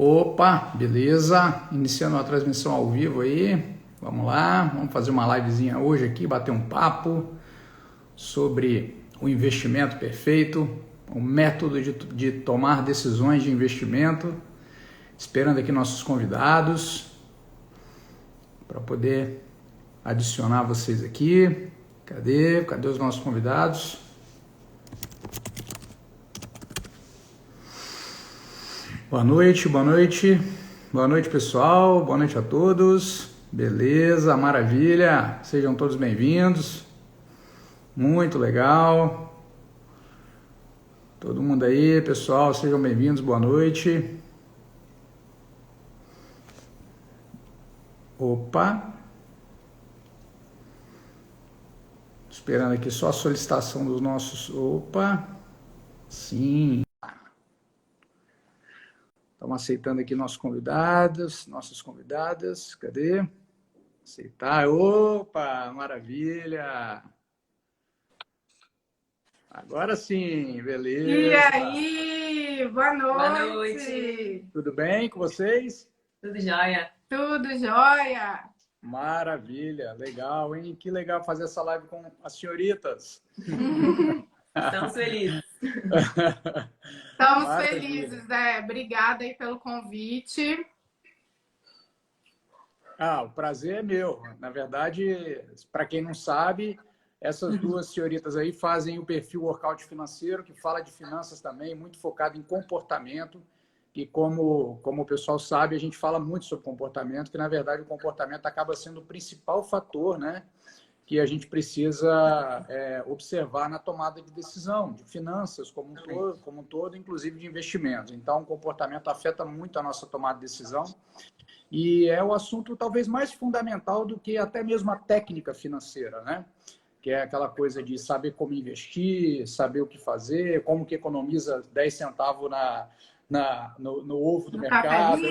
Opa, beleza? Iniciando a transmissão ao vivo aí. Vamos lá, vamos fazer uma livezinha hoje aqui, bater um papo sobre o investimento perfeito, o método de tomar decisões de investimento. Esperando aqui nossos convidados para poder adicionar vocês aqui. Cadê os nossos convidados? Boa noite, boa noite. Boa noite, pessoal. Boa noite a todos. Beleza, maravilha. Sejam todos bem-vindos. Muito legal. Todo mundo aí, pessoal, sejam bem-vindos. Boa noite. Opa. Esperando aqui só a solicitação dos nossos... Opa. Sim. Estamos aceitando aqui nossos convidados, nossas convidadas. Cadê? Aceitar. Opa, maravilha. Agora sim, beleza. E aí, boa noite. Boa noite. Tudo bem com vocês? Tudo jóia. Tudo jóia. Maravilha, legal, hein? Que legal fazer essa live com as senhoritas. Estamos felizes. Estamos felizes, né? Obrigada aí pelo convite. O prazer é meu. Na verdade, para quem não sabe, essas duas senhoritas aí fazem o perfil Workout Financeiro, que fala de finanças também, muito focado em comportamento. E como o pessoal sabe, a gente fala muito sobre comportamento, que na verdade o comportamento acaba sendo o principal fator, né, que a gente precisa observar na tomada de decisão, de finanças como um todo, inclusive de investimentos. Então, o comportamento afeta muito a nossa tomada de decisão e é o assunto talvez mais fundamental do que até mesmo a técnica financeira, né? Que é aquela coisa de saber como investir, saber o que fazer, como que economiza 10 centavos no ovo do mercado,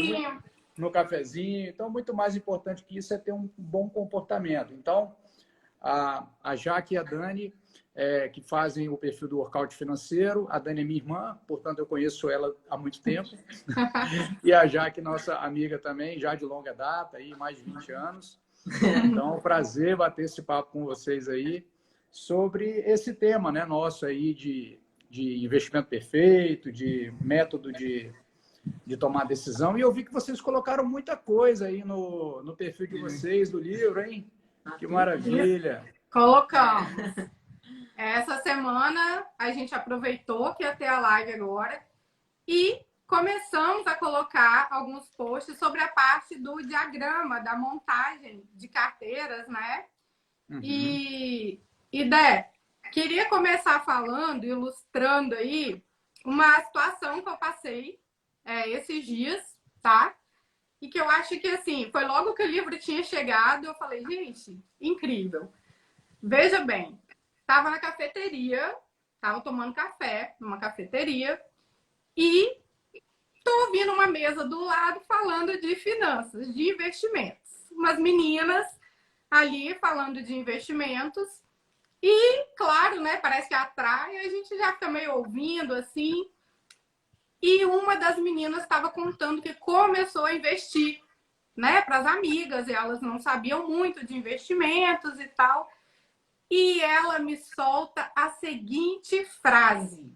no cafezinho. Então, muito mais importante que isso é ter um bom comportamento. Então, a Jaque e a Dani, que fazem o perfil do Workout Financeiro. A Dani é minha irmã, portanto, eu conheço ela há muito tempo. E a Jaque, nossa amiga também, já de longa data, aí, mais de 20 anos. Então, é um prazer bater esse papo com vocês aí sobre esse tema, né, nosso aí de investimento perfeito, de método de tomar decisão. E eu vi que vocês colocaram muita coisa aí no perfil de vocês, do livro, hein? Que maravilha! Colocamos. Essa semana a gente aproveitou que ia ter a live agora e começamos a colocar alguns posts sobre a parte do diagrama, da montagem de carteiras, né? Uhum. E Dé, queria começar falando, ilustrando aí, uma situação que eu passei esses dias, tá? E que eu acho que, assim, foi logo que o livro tinha chegado, eu falei, gente, incrível. Veja bem, estava na cafeteria, estava tomando café numa cafeteria e estou ouvindo uma mesa do lado falando de finanças, de investimentos. Umas meninas ali falando de investimentos e, claro, né, parece que atrai, a gente já fica meio ouvindo, assim. E uma das meninas estava contando que começou a investir, né, para as amigas, e elas não sabiam muito de investimentos e tal. E ela me solta a seguinte frase: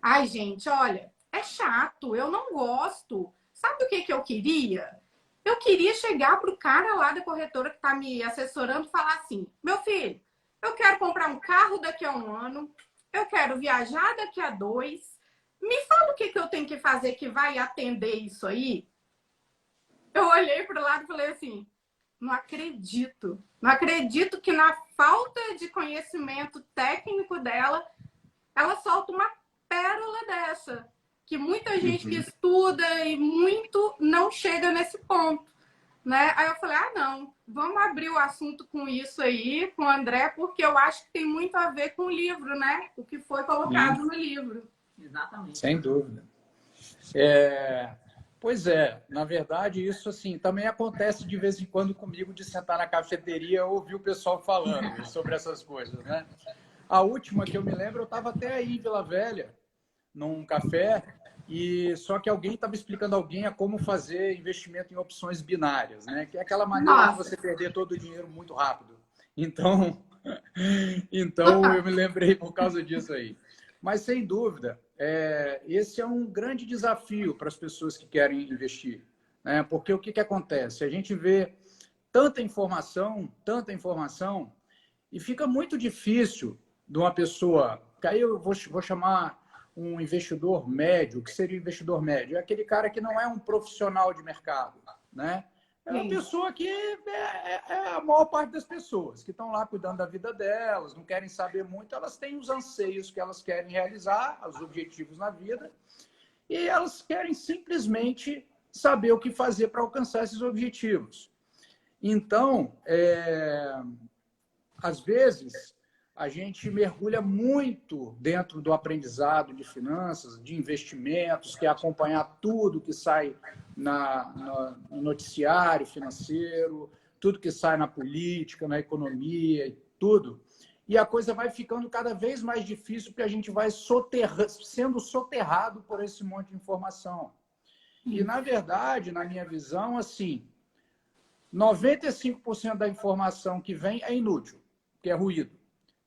ai, gente, olha, é chato, eu não gosto. Sabe o que eu queria? Eu queria chegar pro cara lá da corretora que está me assessorando e falar assim: meu filho, eu quero comprar um carro daqui a 1 ano, eu quero viajar daqui a 2. Me fala o que eu tenho que fazer que vai atender isso aí. Eu olhei para o lado e falei assim, não acredito. Não acredito que na falta de conhecimento técnico dela, ela solta uma pérola dessa. Que muita gente que estuda e muito não chega nesse ponto, né? Aí eu falei, não, vamos abrir o assunto com isso aí, com o André, porque eu acho que tem muito a ver com o livro, né? O que foi colocado no livro. Exatamente. Sem dúvida. Pois é, na verdade, isso assim também acontece de vez em quando comigo, de sentar na cafeteria e ouvir o pessoal falando sobre essas coisas, né? A última que eu me lembro, eu estava até aí em Vila Velha, num café, e só que alguém estava explicando a alguém a como fazer investimento em opções binárias, né? Que é aquela maneira de você perder todo o dinheiro muito rápido. Então, então eu me lembrei por causa disso aí. Mas, sem dúvida, esse é um grande desafio para as pessoas que querem investir, né? Porque o que acontece? A gente vê tanta informação, e fica muito difícil de uma pessoa... Que aí eu vou chamar um investidor médio. O que seria investidor médio? É aquele cara que não é um profissional de mercado, né? É uma pessoa que é a maior parte das pessoas que estão lá cuidando da vida delas, não querem saber muito, elas têm os anseios que elas querem realizar, os objetivos na vida, e elas querem simplesmente saber o que fazer para alcançar esses objetivos. Então, às vezes, a gente mergulha muito dentro do aprendizado de finanças, de investimentos, que é acompanhar tudo que sai no noticiário financeiro, tudo que sai na política, na economia, tudo. E a coisa vai ficando cada vez mais difícil porque a gente vai sendo soterrado por esse monte de informação. E, na verdade, na minha visão, assim, 95% da informação que vem é inútil, que é ruído.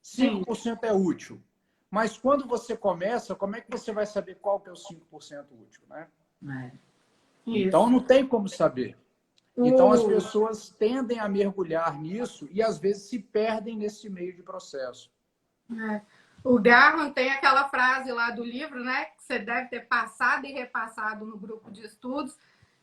5% é útil. Mas quando você começa, como é que você vai saber qual que é o 5% útil, né? Então, não tem como saber. Então, as pessoas tendem a mergulhar nisso e, às vezes, se perdem nesse meio de processo. O Garman tem aquela frase lá do livro, né? Que você deve ter passado e repassado no grupo de estudos,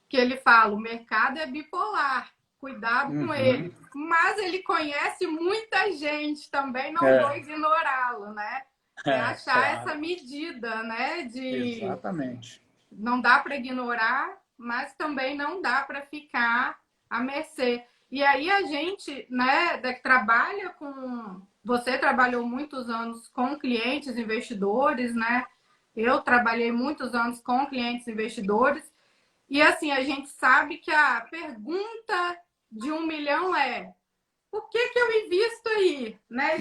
que ele fala, o mercado é bipolar. Cuidado com ele. Mas ele conhece muita gente também, não vou ignorá-lo, né? Achar essa medida, né? Exatamente. Não dá para ignorar, mas também não dá para ficar à mercê. E aí a gente, né, que trabalha com... Você trabalhou muitos anos com clientes investidores, né? Eu trabalhei muitos anos com clientes investidores. E assim, a gente sabe que a pergunta de 1 milhão é: por que eu invisto aí? Né,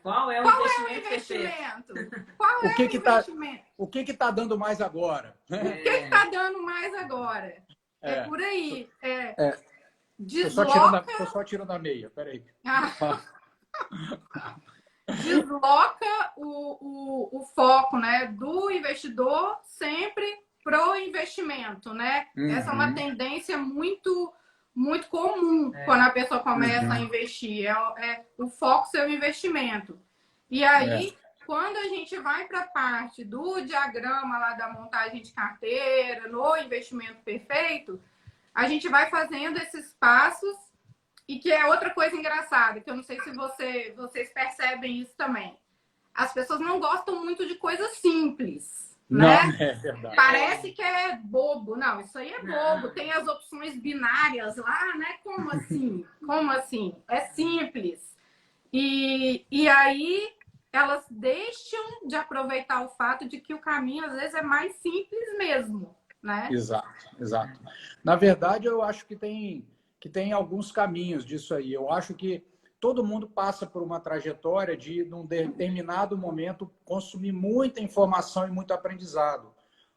Qual é o investimento? Qual é o investimento? O que está dando mais agora? O que está dando mais agora? É por aí. Estou só tirando a meia, peraí. Desloca o foco, né, do investidor sempre pro investimento, né? Essa é uma tendência muito comum quando a pessoa começa a investir. O foco ser o investimento. E aí, quando a gente vai para a parte do diagrama lá da montagem de carteira, no investimento perfeito, a gente vai fazendo esses passos. E que é outra coisa engraçada, que eu não sei se vocês percebem isso também. As pessoas não gostam muito de coisas simples, né? Não, é verdade. Parece que é bobo. Não, isso aí é bobo. Tem as opções binárias lá, né? Como assim? Como assim? É simples. E aí elas deixam de aproveitar o fato de que o caminho, às vezes, é mais simples mesmo, né? Exato. Na verdade, eu acho que tem alguns caminhos disso aí. Eu acho que todo mundo passa por uma trajetória de, num determinado momento, consumir muita informação e muito aprendizado.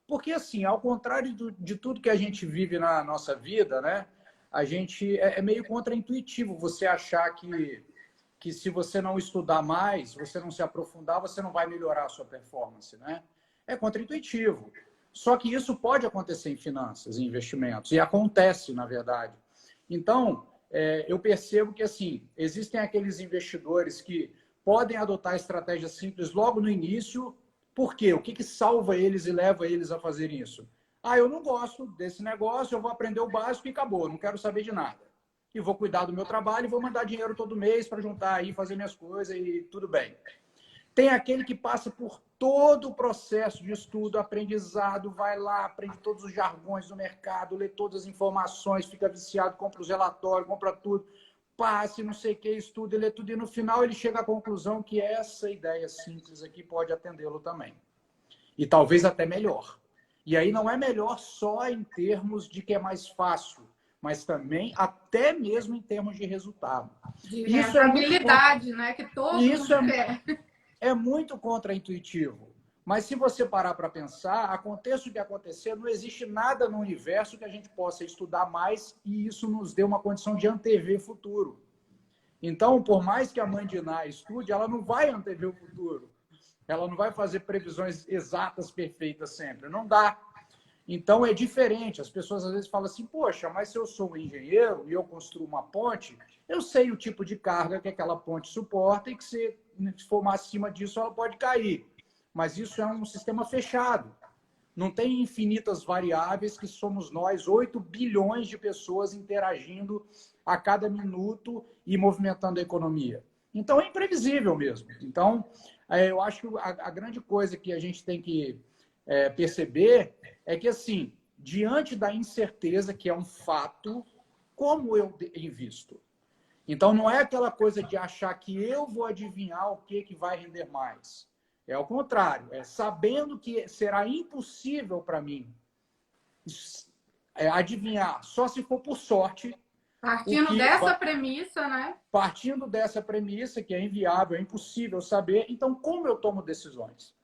Porque, assim, ao contrário de tudo que a gente vive na nossa vida, né, a gente é meio contraintuitivo você achar que se você não estudar mais, você não se aprofundar, você não vai melhorar a sua performance, né? É contraintuitivo. Só que isso pode acontecer em finanças, em investimentos, e acontece, na verdade. Então, eu percebo que, assim, existem aqueles investidores que podem adotar estratégias simples logo no início. Por quê? O que salva eles e leva eles a fazer isso? Eu não gosto desse negócio, eu vou aprender o básico e acabou, não quero saber de nada. E vou cuidar do meu trabalho e vou mandar dinheiro todo mês para juntar aí, fazer minhas coisas e tudo bem. Tem aquele que passa por todo o processo de estudo, aprendizado, vai lá, aprende todos os jargões do mercado, lê todas as informações, fica viciado, compra os relatórios, compra tudo, passe, não sei o que, estuda, lê tudo, e no final ele chega à conclusão que essa ideia simples aqui pode atendê-lo também. E talvez até melhor. E aí não é melhor só em termos de que é mais fácil, mas também até mesmo em termos de resultado. De rentabilidade, né? Que todo mundo quer. É muito contraintuitivo, Mas se você parar para pensar, aconteça o que acontecer, não existe nada no universo que a gente possa estudar mais e isso nos dê uma condição de antever futuro. Então, por mais que a mãe de Ná estude, ela não vai antever o futuro. Ela não vai fazer previsões exatas, perfeitas sempre. Não dá. Então, é diferente. As pessoas às vezes falam assim, poxa, mas se eu sou um engenheiro e eu construo uma ponte, eu sei o tipo de carga que aquela ponte suporta e que se for acima disso, ela pode cair. Mas isso é um sistema fechado. Não tem infinitas variáveis que somos nós, 8 bilhões de pessoas interagindo a cada minuto e movimentando a economia. Então, é imprevisível mesmo. Então, eu acho que a grande coisa que a gente tem que perceber é que, assim, diante da incerteza, que é um fato, como eu invisto? Então, não é aquela coisa de achar que eu vou adivinhar o que vai render mais. É o contrário, é sabendo que será impossível para mim adivinhar, só se for por sorte. Partindo dessa premissa, né? Partindo dessa premissa, que é inviável, é impossível saber, então como eu tomo decisões?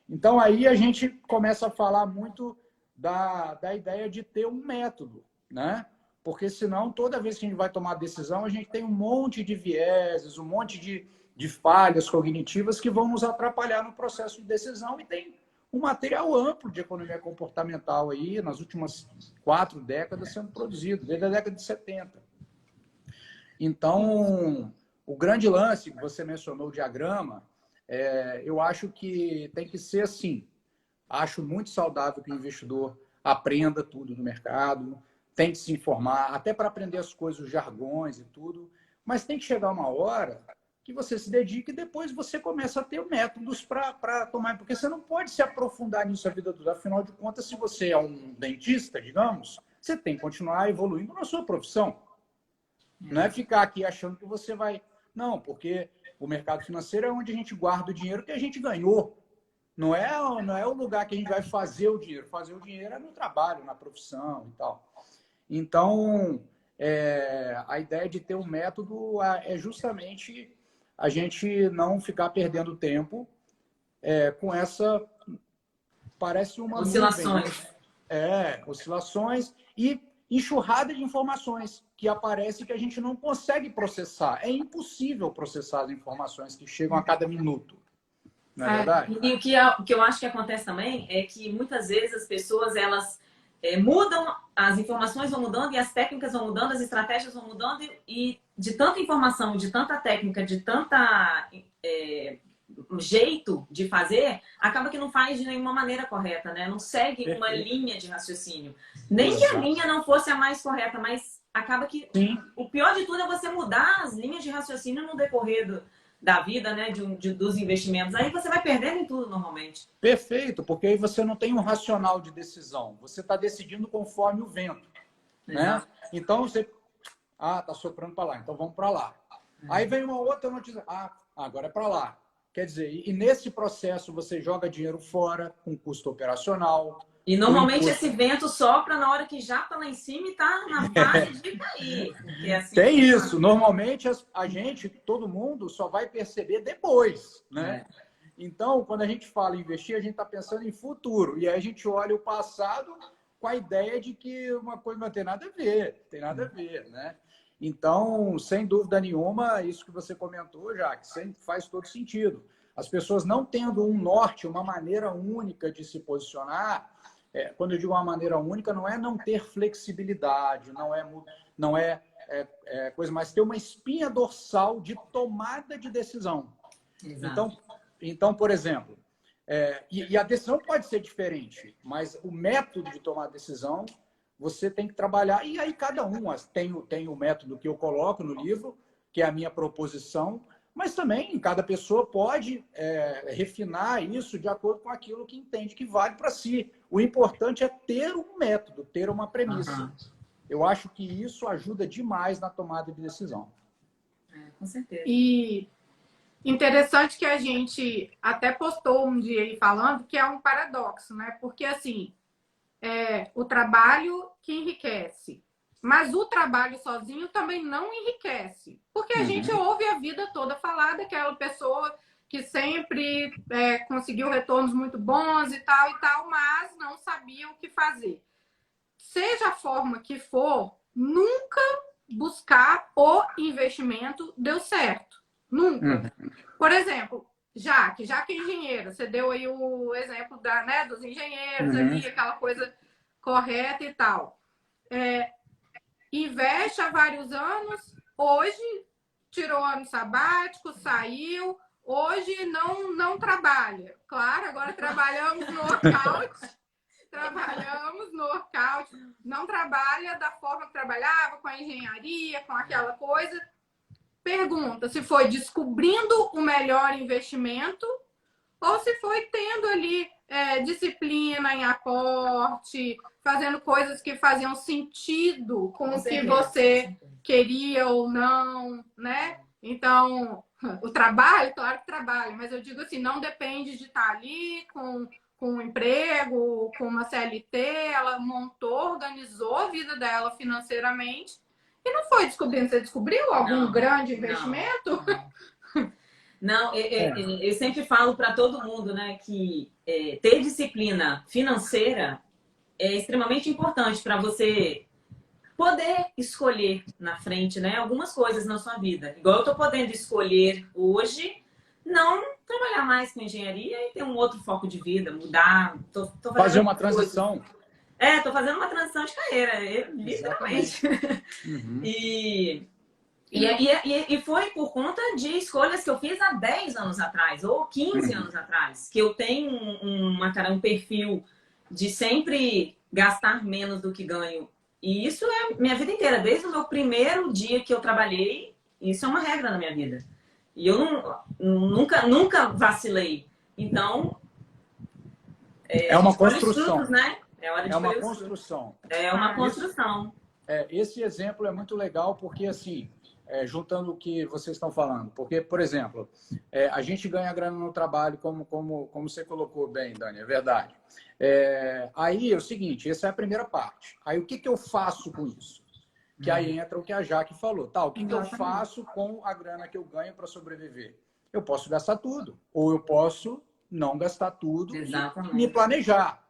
Então aí a gente começa a falar muito da ideia de ter um método, né? Porque senão, toda vez que a gente vai tomar decisão, a gente tem um monte de vieses, um monte de falhas cognitivas que vão nos atrapalhar no processo de decisão e tem um material amplo de economia comportamental aí, nas últimas 4 décadas sendo produzido, desde a década de 70. Então, o grande lance que você mencionou, o diagrama, eu acho que tem que ser assim. Acho muito saudável que o investidor aprenda tudo no mercado, tem que se informar, até para aprender as coisas, os jargões e tudo, mas tem que chegar uma hora que você se dedique e depois você começa a ter métodos para tomar, porque você não pode se aprofundar nisso a vida toda. Afinal de contas, se você é um dentista, digamos, você tem que continuar evoluindo na sua profissão. Não é ficar aqui achando que você vai... Não, porque o mercado financeiro é onde a gente guarda o dinheiro que a gente ganhou. Não é o lugar que a gente vai fazer o dinheiro. Fazer o dinheiro é no trabalho, na profissão e tal. Então, a ideia de ter um método é justamente a gente não ficar perdendo tempo com essa... Parece uma oscilações. Nuvem. Oscilações e enxurrada de informações que aparece que a gente não consegue processar. É impossível processar as informações que chegam a cada minuto. Não é verdade? E o que eu acho que acontece também é que muitas vezes as pessoas elas mudam, as informações vão mudando e as técnicas vão mudando, as estratégias vão mudando e de tanta informação, de tanta técnica, de tanta jeito de fazer, acaba que não faz de nenhuma maneira correta, né? Não segue uma linha de raciocínio. Nem que a linha não fosse a mais correta, mas acaba que o pior de tudo é você mudar as linhas de raciocínio no decorrer da vida, né? Dos investimentos. Aí você vai perdendo em tudo normalmente. Perfeito, porque aí você não tem um racional de decisão. Você está decidindo conforme o vento. Né? Então você... tá soprando para lá, então vamos para lá. Aí vem uma outra notícia. Agora é para lá. Quer dizer, e nesse processo você joga dinheiro fora, com custo operacional. E normalmente esse vento sopra na hora que já está lá em cima e está na fase de cair. Assim tem isso. Normalmente a gente, todo mundo, só vai perceber depois. Né? Então, quando a gente fala em investir, a gente está pensando em futuro. E aí a gente olha o passado com a ideia de que uma coisa não tem nada a ver. Tem nada a ver, né? Então, sem dúvida nenhuma, isso que você comentou, Jaque, faz todo sentido. As pessoas não tendo um norte, uma maneira única de se posicionar, quando eu digo uma maneira única, não é não ter flexibilidade, não é coisa, mas ter uma espinha dorsal de tomada de decisão. Então, por exemplo, e a decisão pode ser diferente, mas o método de tomar a decisão você tem que trabalhar. E aí cada um tem o método que eu coloco no livro, que é a minha proposição, mas também cada pessoa pode refinar isso de acordo com aquilo que entende que vale para si. O importante é ter um método, ter uma premissa. Eu acho que isso ajuda demais na tomada de decisão. Com certeza. E interessante que a gente até postou um dia aí falando que é um paradoxo, né? Porque assim... o trabalho que enriquece. Mas o trabalho sozinho também não enriquece. Porque a gente ouve a vida toda falar daquela pessoa que sempre conseguiu retornos muito bons e tal, mas não sabia o que fazer. Seja a forma que for, nunca buscar o investimento deu certo. Nunca. Por exemplo, Jaque é engenheiro, você deu aí o exemplo dos engenheiros ali, aquela coisa correta e tal. Investe há vários anos, hoje tirou ano sabático, saiu, hoje não trabalha. Claro, agora trabalhamos no workout, não trabalha da forma que trabalhava, com a engenharia, com aquela coisa. Pergunta se foi descobrindo o melhor investimento ou se foi tendo ali disciplina em aporte, fazendo coisas que faziam sentido com o que você queria ou não, né? Então, o trabalho, claro que trabalha, mas eu digo assim, não depende de estar ali com um emprego, com uma CLT, ela montou, organizou a vida dela financeiramente e não foi descobrindo. Você descobriu algum grande investimento? Não, eu sempre falo para todo mundo, né, que ter disciplina financeira é extremamente importante para você poder escolher na frente, né, algumas coisas na sua vida. Igual eu estou podendo escolher hoje não trabalhar mais com engenharia e ter um outro foco de vida, mudar. Fazer uma transição. Tô fazendo uma transição de carreira, literalmente. E foi por conta de escolhas que eu fiz há 10 anos atrás, ou 15 anos atrás, que eu tenho um perfil de sempre gastar menos do que ganho. E isso é minha vida inteira. Desde o meu primeiro dia que eu trabalhei, isso é uma regra na minha vida. E eu nunca vacilei. Então, é uma construção. Frutos, né? É hora de uma construção. É uma construção. Esse exemplo é muito legal porque, assim, juntando o que vocês estão falando. Porque, por exemplo, a gente ganha grana no trabalho, como você colocou bem, Dani, é verdade. Aí é o seguinte, essa é a primeira parte. Aí o que eu faço com isso? Que aí entra o que a Jaque falou. O que eu faço com a grana que eu ganho para sobreviver? Eu posso gastar tudo. Ou eu posso não gastar tudo e me planejar.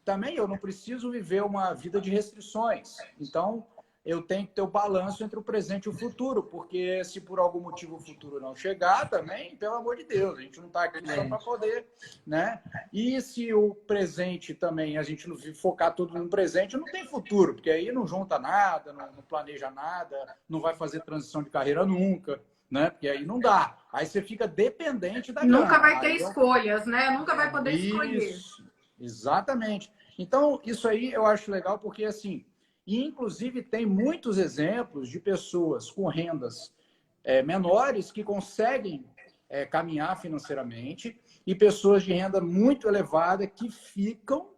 Também eu não preciso viver uma vida de restrições. Então, eu tenho que ter o balanço entre o presente e o futuro, porque se por algum motivo o futuro não chegar, também, pelo amor de Deus, a gente não está aqui só para poder, né? E se o presente também, a gente não focar tudo no presente, não tem futuro, porque aí não junta nada, não planeja nada, não vai fazer transição de carreira nunca, né? Porque aí não dá. Aí você fica dependente da grana. Nunca vai ter escolhas, né? Nunca vai poder escolher. Exatamente. Então, isso aí eu acho legal, porque assim, e, inclusive, tem muitos exemplos de pessoas com rendas menores que conseguem caminhar financeiramente e pessoas de renda muito elevada que ficam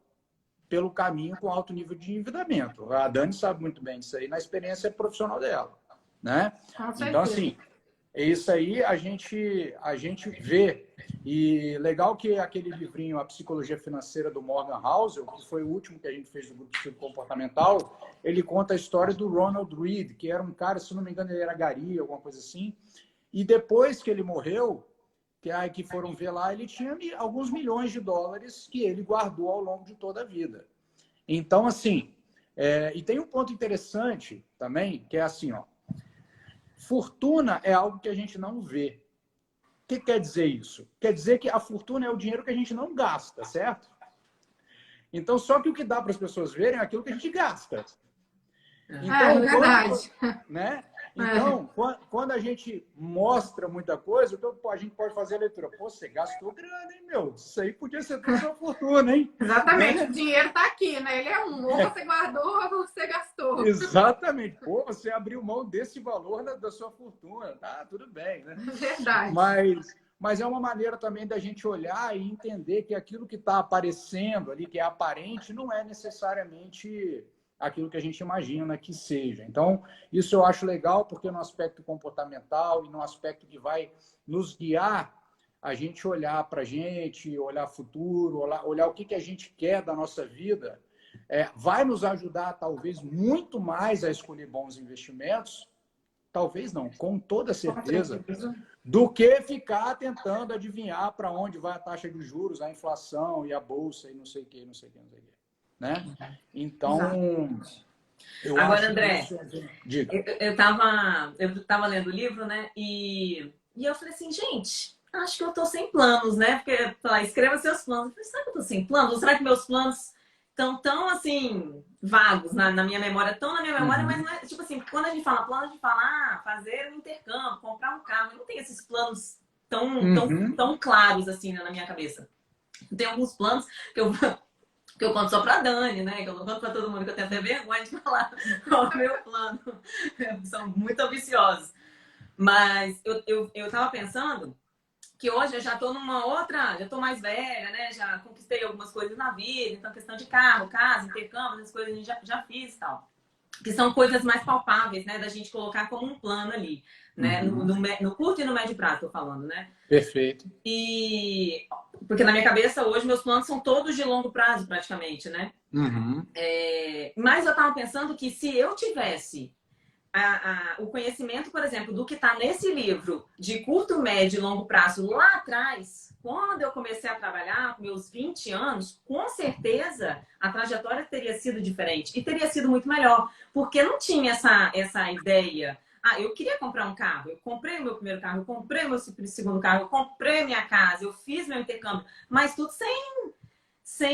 pelo caminho com alto nível de endividamento. A Dani sabe muito bem disso aí na experiência profissional dela, né? Então, assim, isso aí a gente vê. E legal que aquele livrinho, A Psicologia Financeira, do Morgan Housel, que foi o último que a gente fez do grupo de estudo comportamental, ele conta a história do Ronald Reed, que era um cara, se não me engano, ele era gari, alguma coisa assim. E depois que ele morreu, que foram ver lá, ele tinha alguns milhões de dólares que ele guardou ao longo de toda a vida. Então, assim, e tem um ponto interessante também, que é assim, ó, fortuna é algo que a gente não vê. O que quer dizer isso? Quer dizer que a fortuna é o dinheiro que a gente não gasta, certo? Então, só que o que dá para as pessoas verem é aquilo que a gente gasta. Então, verdade. Né? Então, quando a gente mostra muita coisa, então, a gente pode fazer a leitura. Pô, você gastou grana, hein, meu? Isso aí podia ser toda sua fortuna, hein? Exatamente. O dinheiro está aqui, né? Ele é ou você guardou ou você gastou. Exatamente. Pô, você abriu mão desse valor da sua fortuna. Tá, tudo bem, né? Verdade. Mas é uma maneira também da gente olhar e entender que aquilo que está aparecendo ali, que é aparente, não é necessariamente aquilo que a gente imagina que seja. Então, isso eu acho legal, porque no aspecto comportamental e no aspecto que vai nos guiar, a gente olhar para a gente, olhar futuro, olhar o que a gente quer da nossa vida, vai nos ajudar, talvez, muito mais a escolher bons investimentos, talvez não, com toda certeza, do que ficar tentando adivinhar para onde vai a taxa de juros, a inflação e a bolsa e não sei o que, não sei o que, não sei o que. Né? Então, eu Agora, acho André, isso... Diga. eu tava lendo o livro, né? E eu falei assim, gente, acho que eu tô sem planos, né? Porque, lá, escreva seus planos. Eu falei, será que eu tô sem planos? Ou será que meus planos estão tão, assim, vagos na minha memória? Tão na minha memória, mas não é... Tipo assim, quando a gente fala plano, a gente fala, fazer um intercâmbio, comprar um carro. Eu não tenho esses planos tão claros, assim, né, na minha cabeça. Tem alguns planos que eu conto só pra Dani, né? Que eu não conto pra todo mundo, que eu tenho até vergonha de falar qual é o meu plano. São muito ambiciosos. Mas eu tava pensando que hoje eu já tô já tô mais velha, né? Já conquistei algumas coisas na vida, então questão de carro, casa, intercâmbio, essas coisas a gente já fiz e tal. Que são coisas mais palpáveis, né? Da gente colocar como um plano ali, né? No curto e no médio prazo, tô falando, né? Perfeito. Porque na minha cabeça hoje meus planos são todos de longo prazo, praticamente, né? Mas eu tava pensando que se eu tivesse o conhecimento, por exemplo, do que está nesse livro de curto, médio e longo prazo lá atrás, quando eu comecei a trabalhar com meus 20 anos, com certeza a trajetória teria sido diferente e teria sido muito melhor, porque não tinha essa ideia. Eu queria comprar um carro, eu comprei o meu primeiro carro, eu comprei o meu segundo carro, eu comprei minha casa, eu fiz meu intercâmbio, mas tudo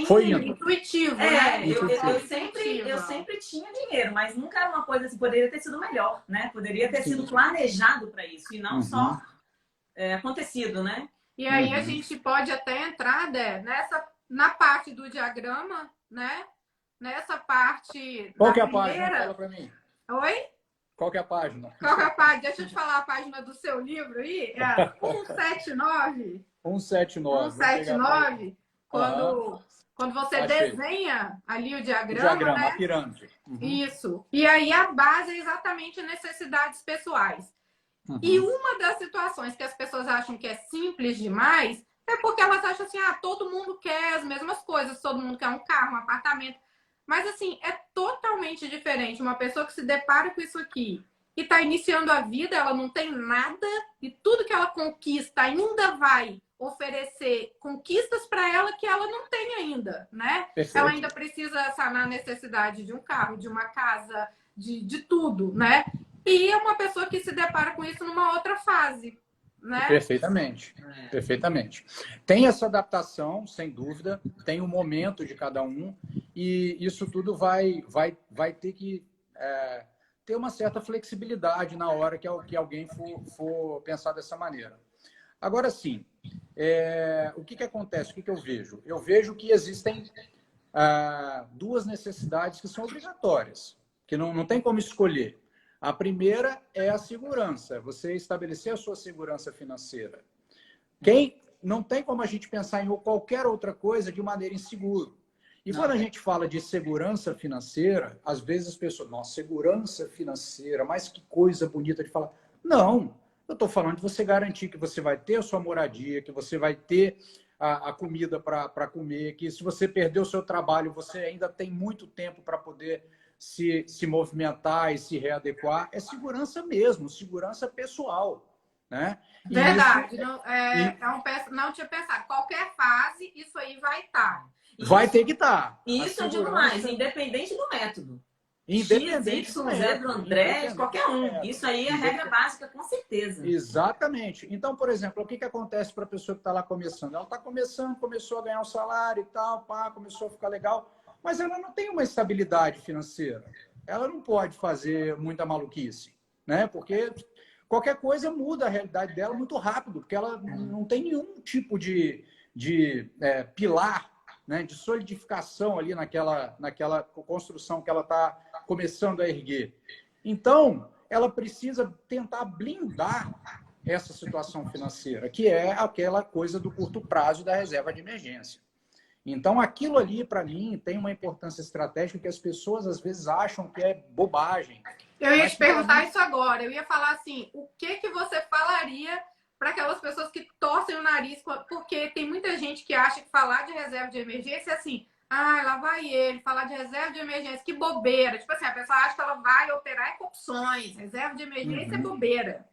Foi intuitivo, né? Eu sempre tinha dinheiro, mas nunca era uma coisa assim, poderia ter sido melhor, né? Poderia ter sido planejado para isso e não só acontecido, né? E aí a gente pode até entrar, Dé, na parte do diagrama, né? Nessa parte Qual da que é a primeira... página? Fala para mim. Oi? Qual que é a página? Qual que é a página? Deixa eu te falar a página do seu livro aí. É 179. 179. 179. Quando você desenha ali o diagrama, né? A pirâmide. Isso. E aí a base é exatamente necessidades pessoais. E uma das situações que as pessoas acham que é simples demais é porque elas acham assim, todo mundo quer as mesmas coisas, todo mundo quer um carro, um apartamento. Mas assim, é totalmente diferente. Uma pessoa que se depara com isso aqui e está iniciando a vida, ela não tem nada e tudo que ela conquista ainda vai oferecer conquistas para ela que ela não tem ainda, né? Perfeito. Ela ainda precisa sanar a necessidade de um carro, de uma casa, de tudo, né? E é uma pessoa que se depara com isso numa outra fase, né? Perfeitamente. Perfeitamente. Tem essa adaptação, sem dúvida, tem um momento de cada um e isso tudo vai ter que ter uma certa flexibilidade na hora que alguém for pensar dessa maneira. Agora, sim, o que acontece? O que eu vejo? Eu vejo que existem duas necessidades que são obrigatórias, que não tem como escolher. A primeira é a segurança, você estabelecer a sua segurança financeira. Não tem como a gente pensar em qualquer outra coisa de maneira insegura. E quando a gente fala de segurança financeira, às vezes as pessoas, nossa, segurança financeira, mas que coisa bonita de falar. Não, eu estou falando de você garantir que você vai ter a sua moradia, que você vai ter a comida para comer, que se você perder o seu trabalho, você ainda tem muito tempo para poder se movimentar e se readequar. É segurança mesmo, segurança pessoal. Né? Verdade. Não tinha pensado. Qualquer fase, isso aí vai estar. Vai ter que estar. Isso eu digo mais, independente do método. Independente X, Y, Z, do André, de qualquer um. Isso aí é regra básica, com certeza. Exatamente. Então, por exemplo, o que acontece para a pessoa que está lá começando? Ela está começando, começou a ganhar um salário e tal, começou a ficar legal, mas ela não tem uma estabilidade financeira. Ela não pode fazer muita maluquice, né? Porque qualquer coisa muda a realidade dela muito rápido, porque ela não tem nenhum tipo de pilar, né, de solidificação ali naquela construção que ela está começando a erguer. Então, ela precisa tentar blindar essa situação financeira, que é aquela coisa do curto prazo da reserva de emergência. Então, aquilo ali, para mim, tem uma importância estratégica que as pessoas, às vezes, acham que é bobagem. Eu ia te perguntar isso agora. Eu ia falar assim, o que você falaria para aquelas pessoas que torcem o nariz? Porque tem muita gente que acha que falar de reserva de emergência é assim, Ah, lá vai ele falar de reserva de emergência. Que bobeira. Tipo assim, a pessoa acha que ela vai operar com opções. Reserva de emergência é bobeira.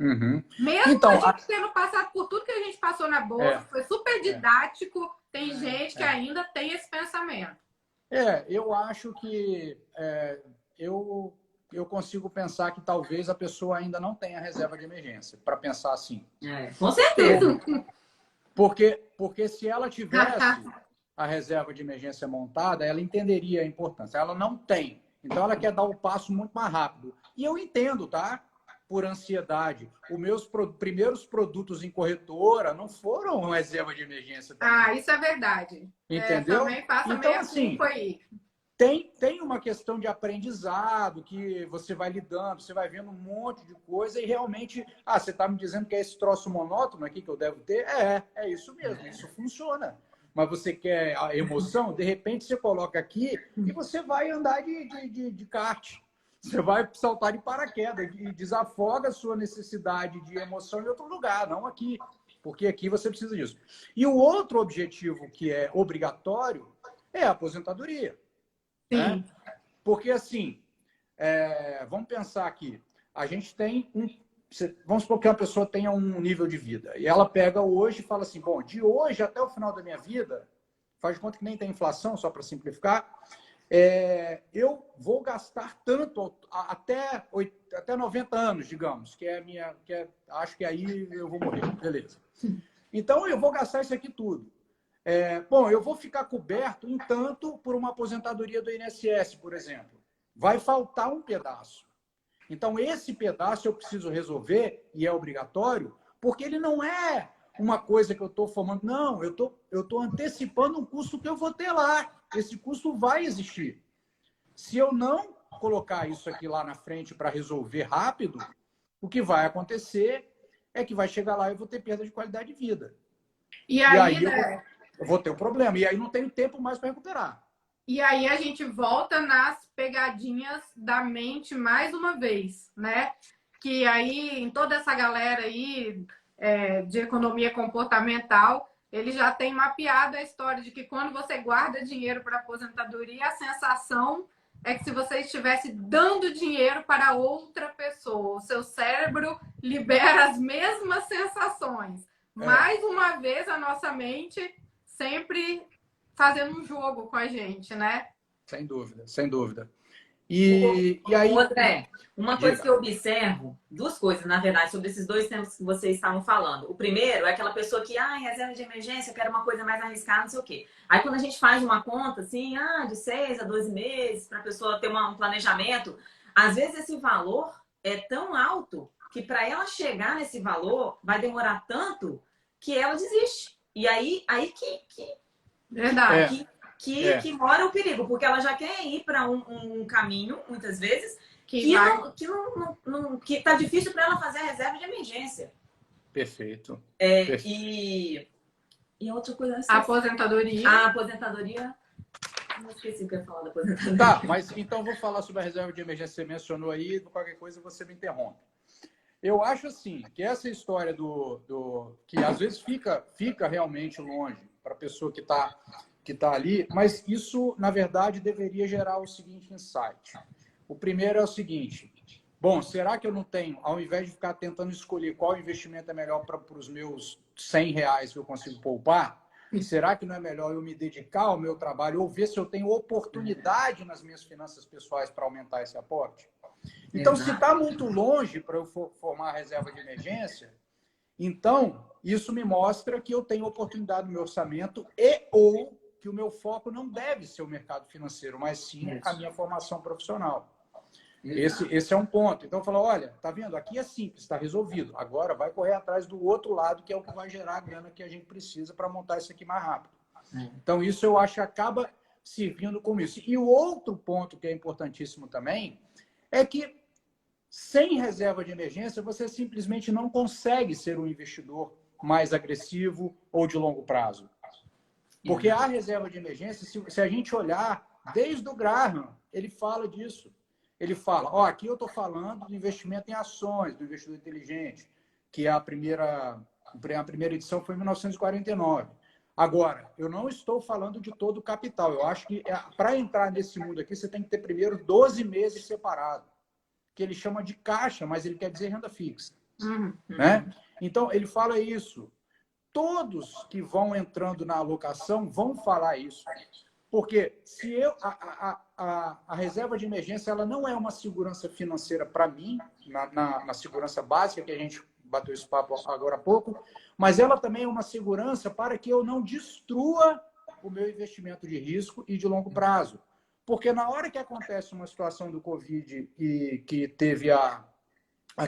Uhum. Mesmo a Então, gente tendo passado por tudo que a gente passou na bolsa, foi super didático, tem gente que ainda tem esse pensamento. Eu acho que eu consigo pensar que talvez a pessoa ainda não tenha reserva de emergência, para pensar assim. Com certeza. Porque se ela tivesse a reserva de emergência montada, ela entenderia a importância. Ela não tem. Então, ela quer dar o passo muito mais rápido. E eu entendo, tá? Por ansiedade. Os meus primeiros produtos em corretora não foram reserva de emergência também. Ah, isso é verdade. Entendeu? Também faço então, meia assim, culpa aí. Tem uma questão de aprendizado que você vai lidando, você vai vendo um monte de coisa e realmente, você está me dizendo que é esse troço monótono aqui que eu devo ter? É isso mesmo, isso funciona. Mas você quer a emoção? De repente você coloca aqui e você vai andar de kart. Você vai saltar de paraquedas e desafoga a sua necessidade de emoção em outro lugar, não aqui. Porque aqui você precisa disso. E o outro objetivo que é obrigatório é a aposentadoria. Sim. Né? Porque, assim, vamos pensar aqui, a gente tem vamos supor que uma pessoa tenha um nível de vida, e ela pega hoje e fala assim, bom, de hoje até o final da minha vida, faz de conta que nem tem inflação, só para simplificar, eu vou gastar tanto até 90 anos, digamos, acho que aí eu vou morrer, beleza. Então, eu vou gastar isso aqui tudo. Bom, eu vou ficar coberto, entanto, por uma aposentadoria do INSS, por exemplo. Vai faltar um pedaço. Então, esse pedaço eu preciso resolver, e é obrigatório, porque ele não é uma coisa que eu estou formando. Não, eu tô antecipando um custo que eu vou ter lá. Esse custo vai existir. Se eu não colocar isso aqui lá na frente para resolver rápido, o que vai acontecer é que vai chegar lá e eu vou ter perda de qualidade de vida. E aí eu vou ter um problema. E aí não tenho tempo mais para recuperar. E aí a gente volta nas pegadinhas da mente mais uma vez, né? Que aí, em toda essa galera aí de economia comportamental, ele já tem mapeado a história de que quando você guarda dinheiro para aposentadoria, a sensação é que se você estivesse dando dinheiro para outra pessoa, o seu cérebro libera as mesmas sensações. Mais uma vez, a nossa mente sempre fazendo um jogo com a gente, né? Sem dúvida, sem dúvida. E aí... André, uma coisa que eu observo, duas coisas, na verdade, sobre esses dois temas que vocês estavam falando. O primeiro é aquela pessoa que, reserva de emergência, eu quero uma coisa mais arriscada, não sei o quê. Aí quando a gente faz uma conta, assim, de 6 a 12 meses, para a pessoa ter um planejamento, às vezes esse valor é tão alto que para ela chegar nesse valor vai demorar tanto que ela desiste. E aí Verdade. Que mora o perigo, porque ela já quer ir para um caminho, muitas vezes, que tá difícil para ela fazer a reserva de emergência. Perfeito. E outra coisa... A aposentadoria. A aposentadoria... Não esqueci o que eu ia falar da aposentadoria. Tá, mas então vou falar sobre a reserva de emergência que você mencionou aí, qualquer coisa você me interrompe. Eu acho assim, que essa história que às vezes fica realmente longe para a pessoa que está ali, mas isso, na verdade, deveria gerar o seguinte insight. O primeiro é o seguinte, bom, será que eu não tenho, ao invés de ficar tentando escolher qual investimento é melhor para os meus R$100 que eu consigo poupar, será que não é melhor eu me dedicar ao meu trabalho ou ver se eu tenho oportunidade nas minhas finanças pessoais para aumentar esse aporte? Então, se está muito longe para eu formar a reserva de emergência, então isso me mostra que eu tenho oportunidade no meu orçamento ou que o meu foco não deve ser o mercado financeiro, mas sim a minha formação profissional. Esse é um ponto. Então, eu falo, olha, tá vendo? Aqui é simples, está resolvido. Agora vai correr atrás do outro lado, que é o que vai gerar a grana que a gente precisa para montar isso aqui mais rápido. Então, isso eu acho que acaba servindo como isso. E o outro ponto que é importantíssimo também é que sem reserva de emergência, você simplesmente não consegue ser um investidor mais agressivo ou de longo prazo. Porque a reserva de emergência, se a gente olhar, desde o Graham, ele fala disso. Ele fala, aqui eu estou falando do investimento em ações, do investidor inteligente, que a primeira edição foi em 1949. Agora, eu não estou falando de todo o capital. Eu acho que para entrar nesse mundo aqui, você tem que ter primeiro 12 meses separado, que ele chama de caixa, mas ele quer dizer renda fixa. Né? Então, ele fala isso. Todos que vão entrando na alocação vão falar isso. Porque se a reserva de emergência ela não é uma segurança financeira para mim, na segurança básica, que a gente bateu esse papo agora há pouco, mas ela também é uma segurança para que eu não destrua o meu investimento de risco e de longo prazo. Porque na hora que acontece uma situação do Covid e que teve a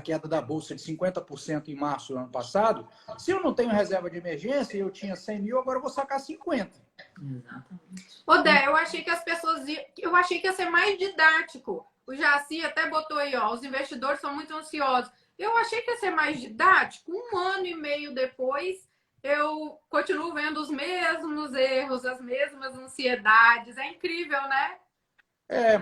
queda da Bolsa de 50% em março do ano passado, se eu não tenho reserva de emergência e eu tinha 100 mil, agora eu vou sacar 50. Exatamente. Ô, Dé, eu achei que as pessoas eu achei que ia ser mais didático. O Jaci até botou aí, ó, os investidores são muito ansiosos. Eu achei que ia ser mais didático. 1 ano e meio depois, eu continuo vendo os mesmos erros, as mesmas ansiedades. É incrível, né?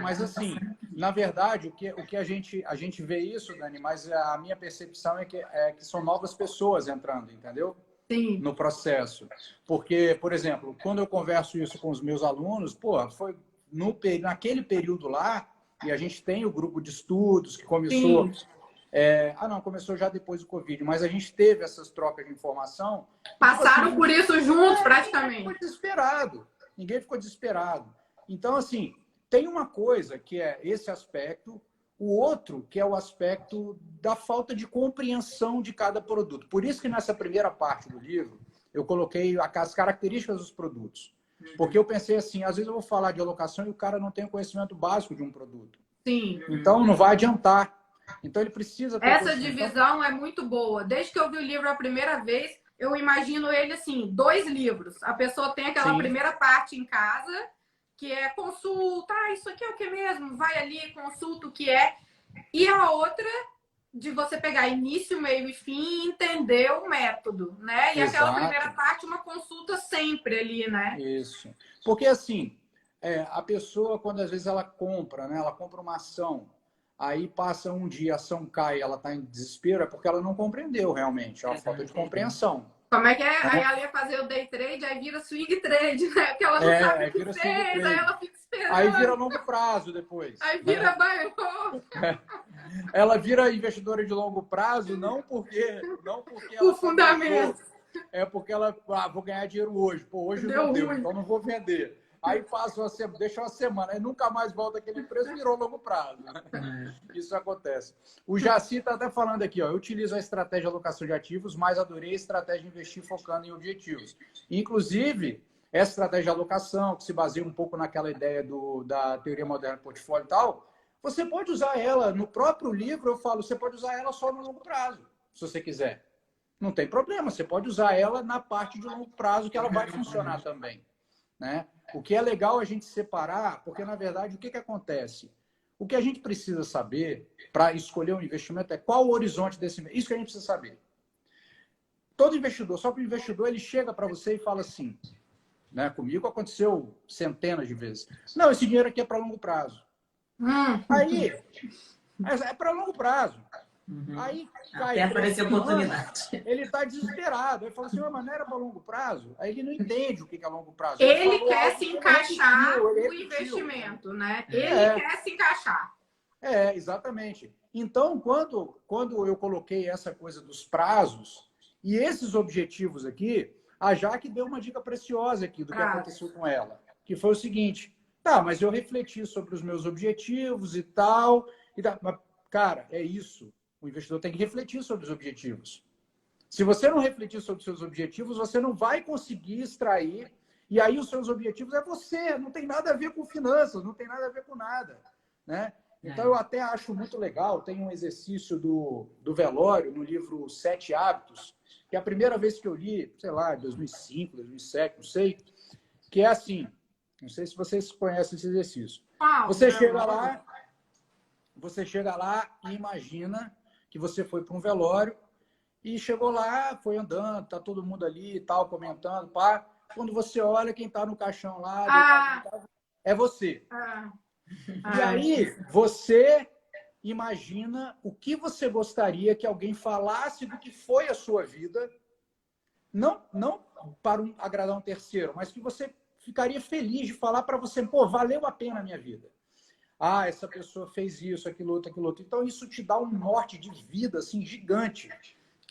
Mas assim, na verdade, o que a gente vê isso, Dani, mas a minha percepção é que são novas pessoas entrando, entendeu? Sim. No processo. Porque, por exemplo, quando eu converso isso com os meus alunos, foi naquele período lá, e a gente tem o grupo de estudos que começou... começou já depois do Covid, mas a gente teve essas trocas de informação. Passaram assim, por isso juntos, praticamente. Ninguém ficou desesperado. Então, assim, tem uma coisa que é esse aspecto, o outro que é o aspecto da falta de compreensão de cada produto. Por isso que nessa primeira parte do livro, eu coloquei as características dos produtos. Porque eu pensei assim, às vezes eu vou falar de alocação e o cara não tem o conhecimento básico de um produto. Sim. Então, não vai adiantar. Então, ele precisa ter... Essa divisão é muito boa. Desde que eu vi o livro a primeira vez, eu imagino ele assim, 2 livros. A pessoa tem aquela primeira parte em casa, que é consulta, isso aqui é o que mesmo? Vai ali, consulta o que é. E a outra, de você pegar início, meio e fim e entender o método, né? E aquela primeira parte, uma consulta sempre ali, né? Isso. Porque, assim, a pessoa, quando às vezes ela compra, né? Ela compra uma ação, aí passa um dia, a ação cai, ela está em desespero, é porque ela não compreendeu realmente, é uma falta de compreensão. Como é que é? Aí ela ia fazer o day trade, aí vira swing trade, né? Porque ela não sabe o que fez, aí ela fica esperando. Aí vira longo prazo depois. Aí vira bairro. Ela vira investidora de longo prazo, não porque ela... O fundamento. É porque ela, vou ganhar dinheiro hoje. Pô, hoje não deu, então não vou vender. Aí passa deixa uma semana, aí nunca mais volta aquele preço, virou longo prazo. Isso acontece. O Jaci está até falando aqui, ó, eu utilizo a estratégia de alocação de ativos, mas adorei a estratégia de investir focando em objetivos. Inclusive, essa estratégia de alocação, que se baseia um pouco naquela ideia da teoria moderna do portfólio e tal, você pode usar ela, no próprio livro eu falo, você pode usar ela só no longo prazo, se você quiser. Não tem problema, você pode usar ela na parte de longo prazo, que ela vai funcionar também. Né? O que é legal a gente separar, porque, na verdade, o que acontece? O que a gente precisa saber para escolher um investimento é qual o horizonte desse investimento. Isso que a gente precisa saber. Todo investidor, só que o investidor, ele chega para você e fala assim, né? Comigo aconteceu centenas de vezes. Não, esse dinheiro aqui é para longo prazo. Aí, é para longo prazo. Aí até aparecer oportunidade. Ele está desesperado. Ele fala assim, mas não era para longo prazo? Aí ele não entende o que é longo prazo. Ele quer se encaixar no investimento, né? Ele quer se encaixar. Exatamente. Então, quando eu coloquei essa coisa dos prazos e esses objetivos aqui, a Jaque deu uma dica preciosa aqui do que aconteceu com ela, que foi o seguinte, mas eu refleti sobre os meus objetivos e tal, mas, cara, é isso. O investidor tem que refletir sobre os objetivos. Se você não refletir sobre os seus objetivos, você não vai conseguir extrair. E aí os seus objetivos é você. Não tem nada a ver com finanças, não tem nada a ver com nada. Né? Então, eu até acho muito legal. Tem um exercício do Velório, no livro 7 Hábitos, que é a primeira vez que eu li, sei lá, 2005, 2007, não sei, que é assim. Não sei se vocês conhecem esse exercício. Você chega lá e imagina que você foi para um velório e chegou lá, foi andando, tá todo mundo ali e tal, comentando, pá. Quando você olha, quem tá no caixão lá, é você. E aí, você imagina o que você gostaria que alguém falasse do que foi a sua vida não para agradar um terceiro, mas que você ficaria feliz de falar para você, pô, valeu a pena a minha vida. Ah, essa pessoa fez isso, aquilo outro, aquilo outro. Então, isso te dá um norte de vida, assim, gigante.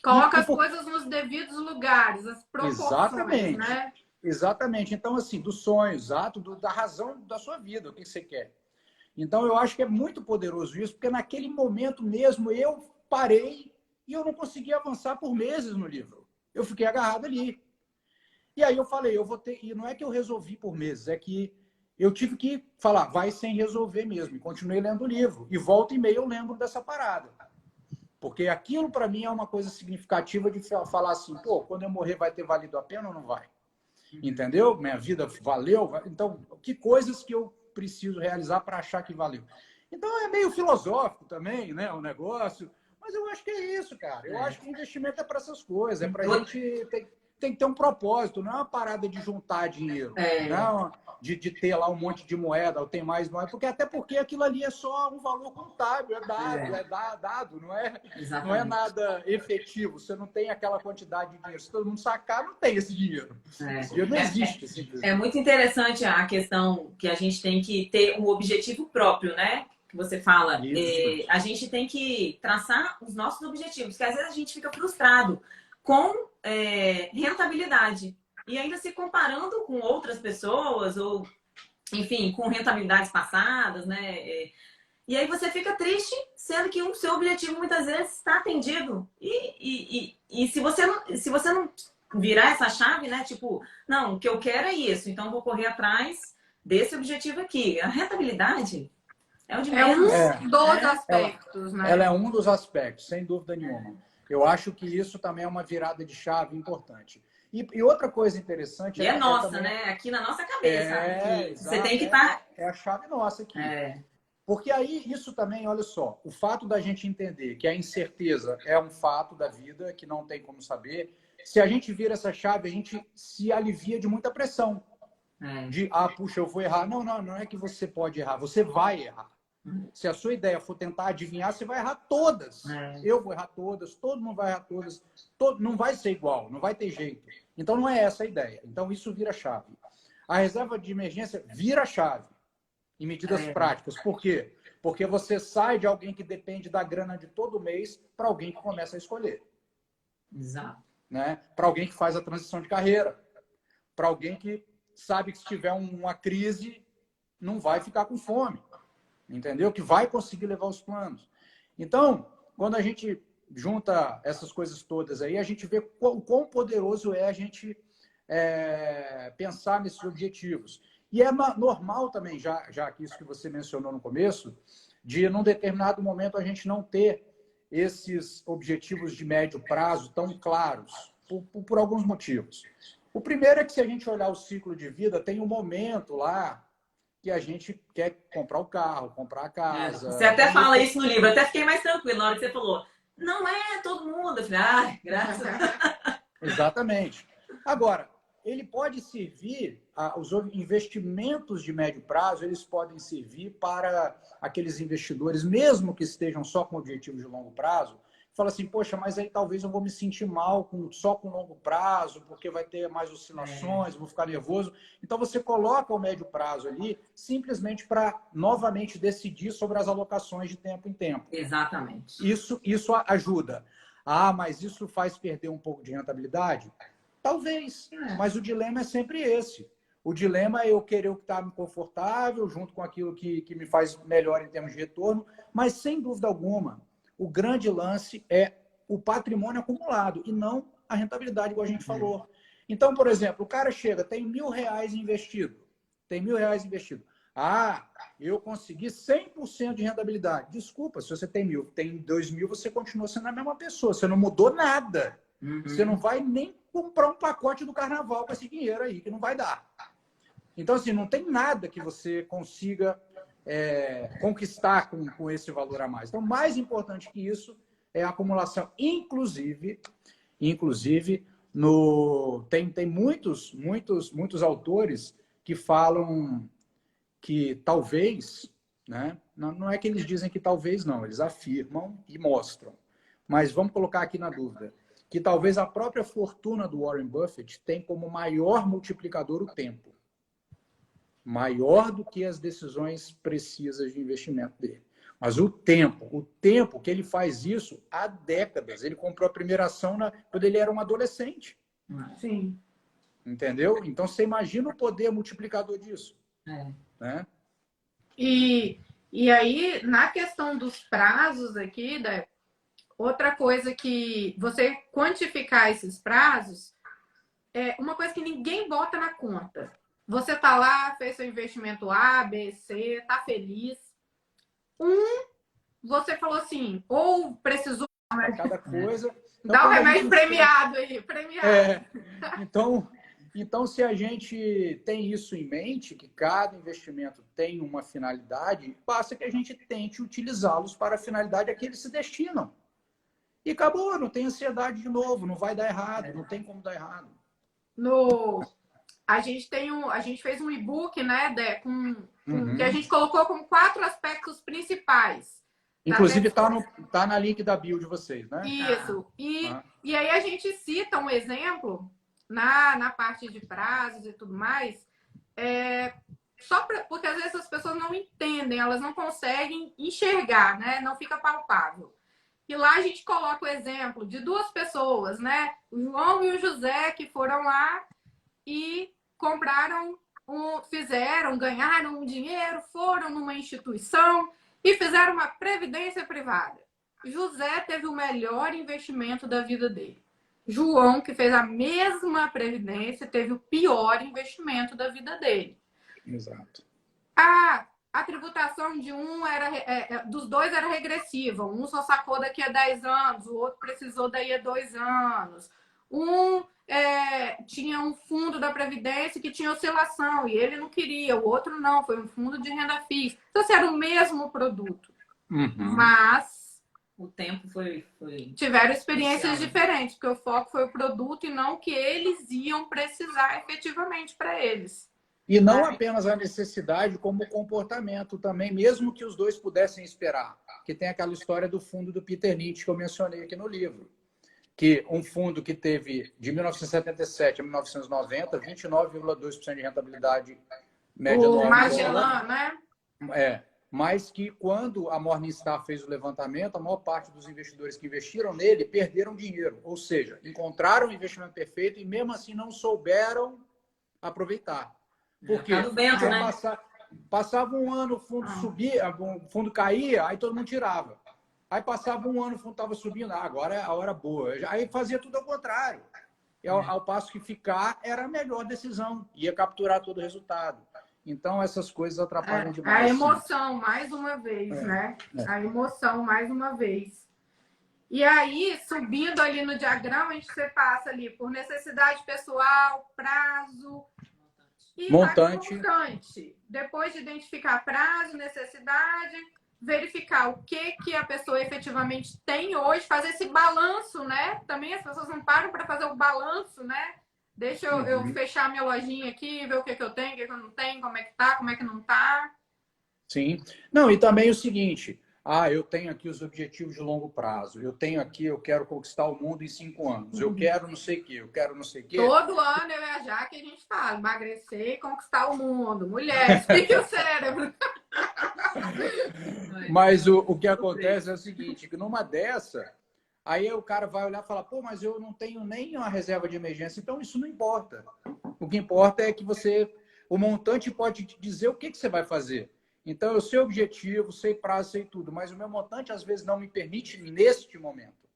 Coloca as coisas nos devidos lugares, as proporções, exatamente, né? Exatamente. Então, assim, dos sonhos, da razão da sua vida, o que você quer. Então, eu acho que é muito poderoso isso, porque naquele momento mesmo eu parei e eu não consegui avançar por meses no livro. Eu fiquei agarrado ali. E aí eu falei, eu vou ter... E não é que eu resolvi por meses, é que eu tive que falar, vai sem resolver mesmo. E continuei lendo o livro. E volta e meia eu lembro dessa parada. Porque aquilo, para mim, é uma coisa significativa de falar assim, pô, quando eu morrer vai ter valido a pena ou não vai? Entendeu? Minha vida valeu? Então, que coisas que eu preciso realizar para achar que valeu? Então, é meio filosófico também, né, o negócio. Mas eu acho que é isso, cara. Eu acho que investimento é para essas coisas. É para a gente... Tem que ter um propósito. Não é uma parada de juntar dinheiro. Não, de ter lá um monte de moeda, ou tem mais moeda. Até porque aquilo ali é só um valor contábil. É dado. Não é nada efetivo. Você não tem aquela quantidade de dinheiro. Se todo mundo sacar, não tem esse dinheiro. Esse dinheiro não existe. É muito interessante a questão que a gente tem que ter um objetivo próprio, né? Que você fala. A gente tem que traçar os nossos objetivos, porque às vezes a gente fica frustrado com rentabilidade. E ainda se comparando com outras pessoas, ou, enfim, com rentabilidades passadas, né? E aí você fica triste, sendo que o seu objetivo muitas vezes está atendido. E se você não virar essa chave, né? Tipo, não, o que eu quero é isso, então eu vou correr atrás desse objetivo aqui. A rentabilidade é o de menos. É um dos aspectos, né? Ela é um dos aspectos, sem dúvida nenhuma. Eu acho que isso também é uma virada de chave importante. E outra coisa interessante... E é nossa, também... né? Aqui na nossa cabeça. Você tem que estar... É a chave nossa aqui. Porque aí, isso também, olha só, o fato da gente entender que a incerteza é um fato da vida, que não tem como saber, se a gente vira essa chave, a gente se alivia de muita pressão. De, puxa, eu vou errar. Não é que você pode errar, você vai errar. Se a sua ideia for tentar adivinhar, você vai errar todas. Eu vou errar todas, todo mundo vai errar todas. Não vai ser igual, não vai ter jeito. Então, não é essa a ideia. Então, isso vira chave. A reserva de emergência vira chave em medidas práticas. Por quê? Porque você sai de alguém que depende da grana de todo mês para alguém que começa a escolher. Exato. Né? Para alguém que faz a transição de carreira. Para alguém que sabe que se tiver uma crise, não vai ficar com fome. Entendeu? Que vai conseguir levar os planos. Então, quando a gente junta essas coisas todas aí, a gente vê o quão poderoso é a gente pensar nesses objetivos. E é normal também, já que isso que você mencionou no começo, de num determinado momento a gente não ter esses objetivos de médio prazo tão claros, por alguns motivos. O primeiro é que se a gente olhar o ciclo de vida, tem um momento lá que a gente quer comprar o carro, comprar a casa. Você até fala isso no livro, eu até fiquei mais tranquilo na hora que você falou. Não é todo mundo. Eu falei, graças a Deus. Exatamente. Agora, ele pode servir, os investimentos de médio prazo, eles podem servir para aqueles investidores, mesmo que estejam só com objetivos de longo prazo, fala assim, poxa, mas aí talvez eu vou me sentir mal só com longo prazo, porque vai ter mais oscilações, vou ficar nervoso. Então, você coloca o médio prazo ali simplesmente para novamente decidir sobre as alocações de tempo em tempo. Exatamente. Isso ajuda. Mas isso faz perder um pouco de rentabilidade? Talvez, mas o dilema é sempre esse. O dilema é eu querer o que está confortável, junto com aquilo que me faz melhor em termos de retorno, mas sem dúvida alguma, o grande lance é o patrimônio acumulado e não a rentabilidade, igual a gente falou. Então, por exemplo, o cara chega, tem R$1.000 investido. Tem R$1.000 investido. Eu consegui 100% de rentabilidade. Desculpa, se você tem 1.000, tem 2.000, você continua sendo a mesma pessoa. Você não mudou nada. Você não vai nem comprar um pacote do carnaval com esse dinheiro aí, que não vai dar. Então, assim, não tem nada que você consiga conquistar com esse valor a mais. Então, mais importante que isso é a acumulação. Inclusive tem muitos autores que falam que talvez, né? Não é que eles dizem que talvez não, eles afirmam e mostram. Mas vamos colocar aqui na dúvida. que talvez a própria fortuna do Warren Buffett tem como maior multiplicador o tempo. Maior do que as decisões precisas de investimento dele. Mas o tempo que ele faz isso há décadas. Ele comprou a primeira ação quando ele era um adolescente. Sim. Entendeu? Então, você imagina o poder multiplicador disso. Né? E aí, na questão dos prazos aqui, outra coisa que você quantificar esses prazos é uma coisa que ninguém bota na conta. Você tá lá, fez seu investimento A, B, C, tá feliz. Você falou assim, ou precisou... Cada coisa... Então, dá um remédio premiado aí, premiado. Então, se a gente tem isso em mente, que cada investimento tem uma finalidade, basta que a gente tente utilizá-los para a finalidade a que eles se destinam. E acabou, não tem ansiedade de novo, não vai dar errado, não tem como dar errado. A gente fez um e-book, né, Dé, que a gente colocou como 4 aspectos principais. Inclusive está na link da bio de vocês, né? Isso. E aí a gente cita um exemplo na parte de prazos e tudo mais, porque às vezes as pessoas não entendem, elas não conseguem enxergar, né? Não fica palpável. E lá a gente coloca o exemplo de 2 pessoas, né? O João e o José, que foram lá e compraram, ganharam um dinheiro, foram numa instituição e fizeram uma previdência privada. José teve o melhor investimento da vida dele. João, que fez a mesma previdência, teve o pior investimento da vida dele. Exato. A tributação de dos dois era regressiva. Um só sacou daqui a 10 anos, o outro precisou daí a 2 anos. Tinha um fundo da Previdência que tinha oscilação e ele não queria, o outro não, foi um fundo de renda fixa. Então, assim, era o mesmo produto. Mas o tempo foi... tiveram experiências diferentes, porque o foco foi o produto e não o que eles iam precisar efetivamente para eles. E não apenas a necessidade, como o comportamento também, mesmo que os dois pudessem esperar. Que tem aquela história do fundo do Peter Lynch que eu mencionei aqui no livro. Que um fundo que teve de 1977 a 1990, 29,2% de rentabilidade média anual. O Magellan, né? Mas que quando a Morningstar fez o levantamento, a maior parte dos investidores que investiram nele perderam dinheiro. Ou seja, encontraram o investimento perfeito e mesmo assim não souberam aproveitar. Por quê? Passava um ano, o fundo subia, o fundo caía, aí todo mundo tirava. Aí passava um ano, o fundo estava subindo, agora é a hora boa. Aí fazia tudo ao contrário. Ao passo que ficar era a melhor decisão, ia capturar todo o resultado. Então, essas coisas atrapalham demais. A emoção, mais uma vez, né? A emoção, mais uma vez. E aí, subindo ali no diagrama, você passa ali por necessidade pessoal, prazo... E montante. Depois de identificar prazo, necessidade, verificar o que a pessoa efetivamente tem hoje, fazer esse balanço, né? Também as pessoas não param para fazer o balanço, né? Deixa eu fechar minha lojinha aqui, ver o que eu tenho, o que eu não tenho, como é que tá, como é que não tá. Sim. Não, e também o seguinte... eu tenho aqui os objetivos de longo prazo. Eu tenho aqui, eu quero conquistar o mundo em 5 anos. Eu quero não sei o quê, eu quero não sei o quê. Todo ano eu e a Jaque a gente fala, emagrecer e conquistar o mundo. Mulher, explique o cérebro. Mas o que acontece é o seguinte, que numa dessa, aí o cara vai olhar e falar, pô, mas eu não tenho nem uma reserva de emergência. Então isso não importa. O que importa é que o montante pode te dizer o que você vai fazer. Então, eu sei o objetivo, sei prazo, sei tudo, mas o meu montante, às vezes, não me permite neste momento.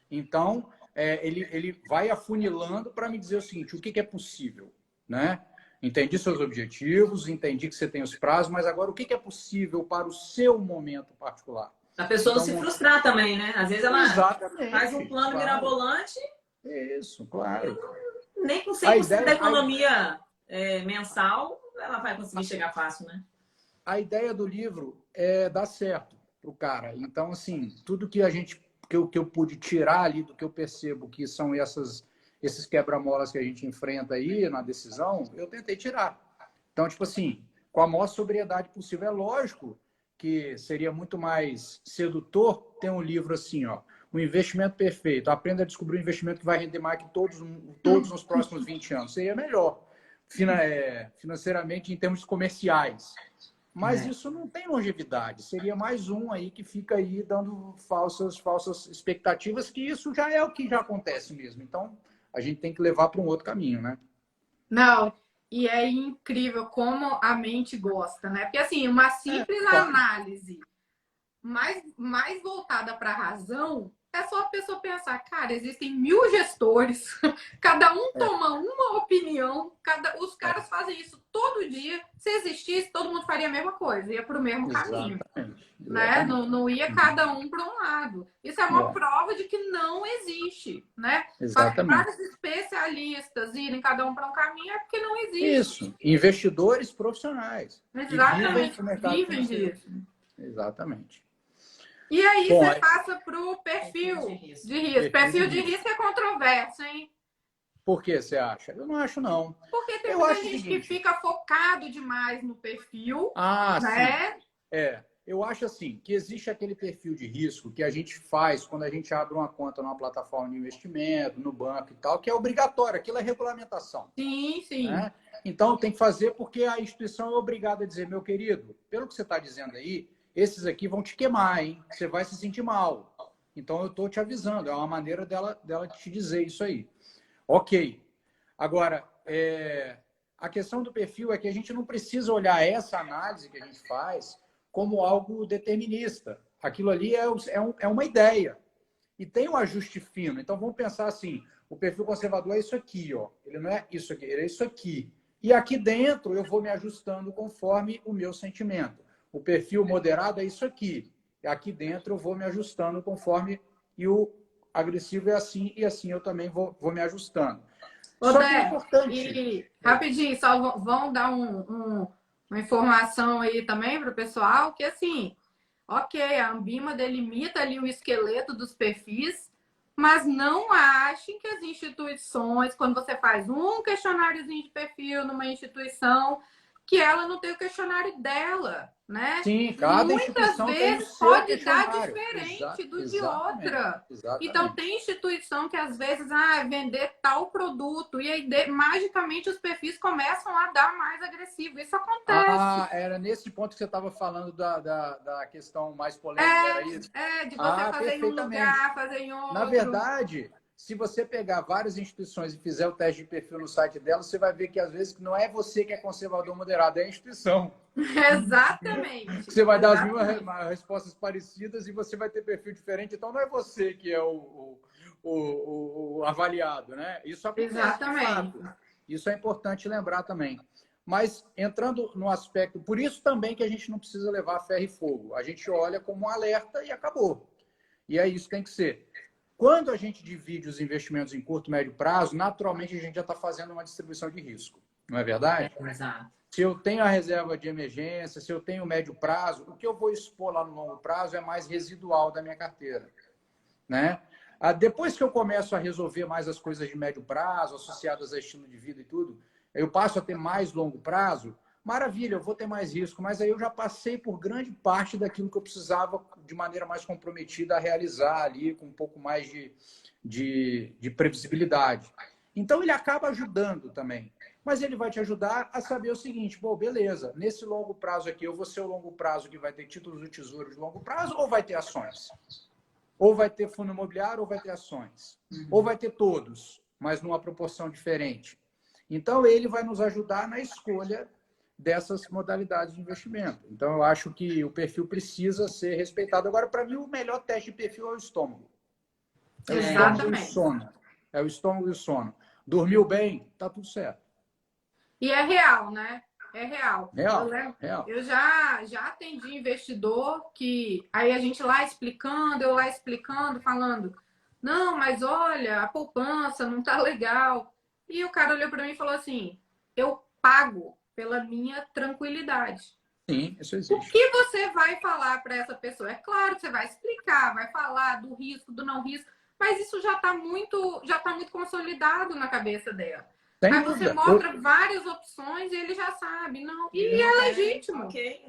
Então, ele vai afunilando para me dizer o seguinte, o que é possível, né? Entendi seus objetivos, entendi que você tem os prazos, mas agora o que é possível para o seu momento particular? A pessoa não se frustrar também, né? Às vezes ela faz um plano mirabolante. Isso, claro. Nem com 100% da economia mensal, ela vai conseguir chegar fácil, né? A ideia do livro é dar certo para o cara. Então, assim, tudo que eu pude tirar ali do que eu percebo que são esses quebra-molas que a gente enfrenta aí na decisão, eu tentei tirar. Então, tipo assim, com a maior sobriedade possível. É lógico que seria muito mais sedutor ter um livro assim, ó, o investimento perfeito, aprenda a descobrir um investimento que vai render mais que todos nos próximos 20 anos. Seria melhor financeiramente em termos comerciais. Mas isso não tem longevidade. Seria mais um aí que fica aí dando falsas expectativas, que isso já é o que já acontece mesmo. Então, a gente tem que levar para um outro caminho, né? Não, e é incrível como a mente gosta, né? Porque, assim, uma simples análise mais voltada para a razão, é só a pessoa pensar, cara, existem 1000 gestores, cada um toma uma opinião, os caras fazem isso todo dia. Se existisse, todo mundo faria a mesma coisa, ia para o mesmo caminho. Né? Não ia cada um para um lado. Isso é uma prova de que não existe, né? Vários especialistas irem cada um para um caminho é porque não existe. Isso, investidores profissionais. Exatamente, vivem disso. Exatamente. E aí você passa para o perfil de risco. Perfil de risco é controverso, hein? Por que você acha? Eu não acho, não. Porque tem muita gente que fica focado demais no perfil. Né? Sim. Eu acho assim, que existe aquele perfil de risco que a gente faz quando a gente abre uma conta numa plataforma de investimento, no banco e tal, que é obrigatório, aquilo é regulamentação. Sim, sim. Né? Então tem que fazer porque a instituição é obrigada a dizer, meu querido, pelo que você está dizendo aí, esses aqui vão te queimar, hein? Você vai se sentir mal. Então eu estou te avisando, é uma maneira dela te dizer isso aí. Ok. Agora, a questão do perfil é que a gente não precisa olhar essa análise que a gente faz como algo determinista. Aquilo ali é uma ideia. E tem um ajuste fino. Então, vamos pensar assim, o perfil conservador é isso aqui, ó. Ele não é isso aqui, ele é isso aqui. E aqui dentro eu vou me ajustando conforme o meu sentimento. O perfil moderado é isso aqui. E aqui dentro eu vou me ajustando conforme... E o agressivo é assim, e assim eu também vou me ajustando. Só que é importante... rapidinho, só vão dar uma informação aí também para o pessoal, que assim, ok, a Ambima delimita ali o esqueleto dos perfis, mas não achem que as instituições, quando você faz um questionáriozinho de perfil numa instituição, que ela não tem o questionário dela, né? Sim, cada muitas instituição vezes tem pode dar diferente do de outra. Exatamente. Então tem instituição que às vezes vender tal produto e aí magicamente os perfis começam a dar mais agressivo. Isso acontece. Era nesse ponto que você estava falando da questão mais polêmica, era isso? De você fazer em um lugar, fazer em outro. Na verdade, se você pegar várias instituições e fizer o teste de perfil no site dela, você vai ver que às vezes não é você que é conservador moderado, é a instituição. Exatamente. Você vai dar as mesmas respostas parecidas e você vai ter perfil diferente, então não é você que é o avaliado, né? Isso acontece. Exatamente. Isso é importante lembrar também. Mas entrando no aspecto, por isso também que a gente não precisa levar ferro e fogo. A gente olha como um alerta e acabou. E é isso que tem que ser. Quando a gente divide os investimentos em curto e médio prazo, naturalmente a gente já está fazendo uma distribuição de risco. Não é verdade? Exato. Se eu tenho a reserva de emergência, se eu tenho médio prazo, o que eu vou expor lá no longo prazo é mais residual da minha carteira. Né? Depois que eu começo a resolver mais as coisas de médio prazo, associadas a estilo de vida e tudo, eu passo a ter mais longo prazo, maravilha, eu vou ter mais risco, mas aí eu já passei por grande parte daquilo que eu precisava de maneira mais comprometida a realizar ali, com um pouco mais de previsibilidade. Então, ele acaba ajudando também. Mas ele vai te ajudar a saber o seguinte, pô, beleza, nesse longo prazo aqui, eu vou ser o longo prazo que vai ter títulos do Tesouro de longo prazo ou vai ter ações? Ou vai ter fundo imobiliário ou vai ter ações? Ou vai ter todos, mas numa proporção diferente. Então, ele vai nos ajudar na escolha dessas modalidades de investimento. Então, eu acho que o perfil precisa ser respeitado. Agora, para mim, o melhor teste de perfil é o estômago. É o estômago e o sono. É o estômago e o sono. Dormiu bem, tá tudo certo. E é real, né? É real. Real. Eu já atendi investidor que aí a gente lá explicando, eu lá explicando, falando, não, mas olha, a poupança não tá legal. E o cara olhou para mim e falou assim, eu pago pela minha tranquilidade. Sim, isso existe. O que você vai falar para essa pessoa? É claro que você vai explicar, vai falar do risco, do não risco, mas isso já está muito consolidado na cabeça dela. Aí você mostra várias opções e ele já sabe. Não. E é legítimo. Okay.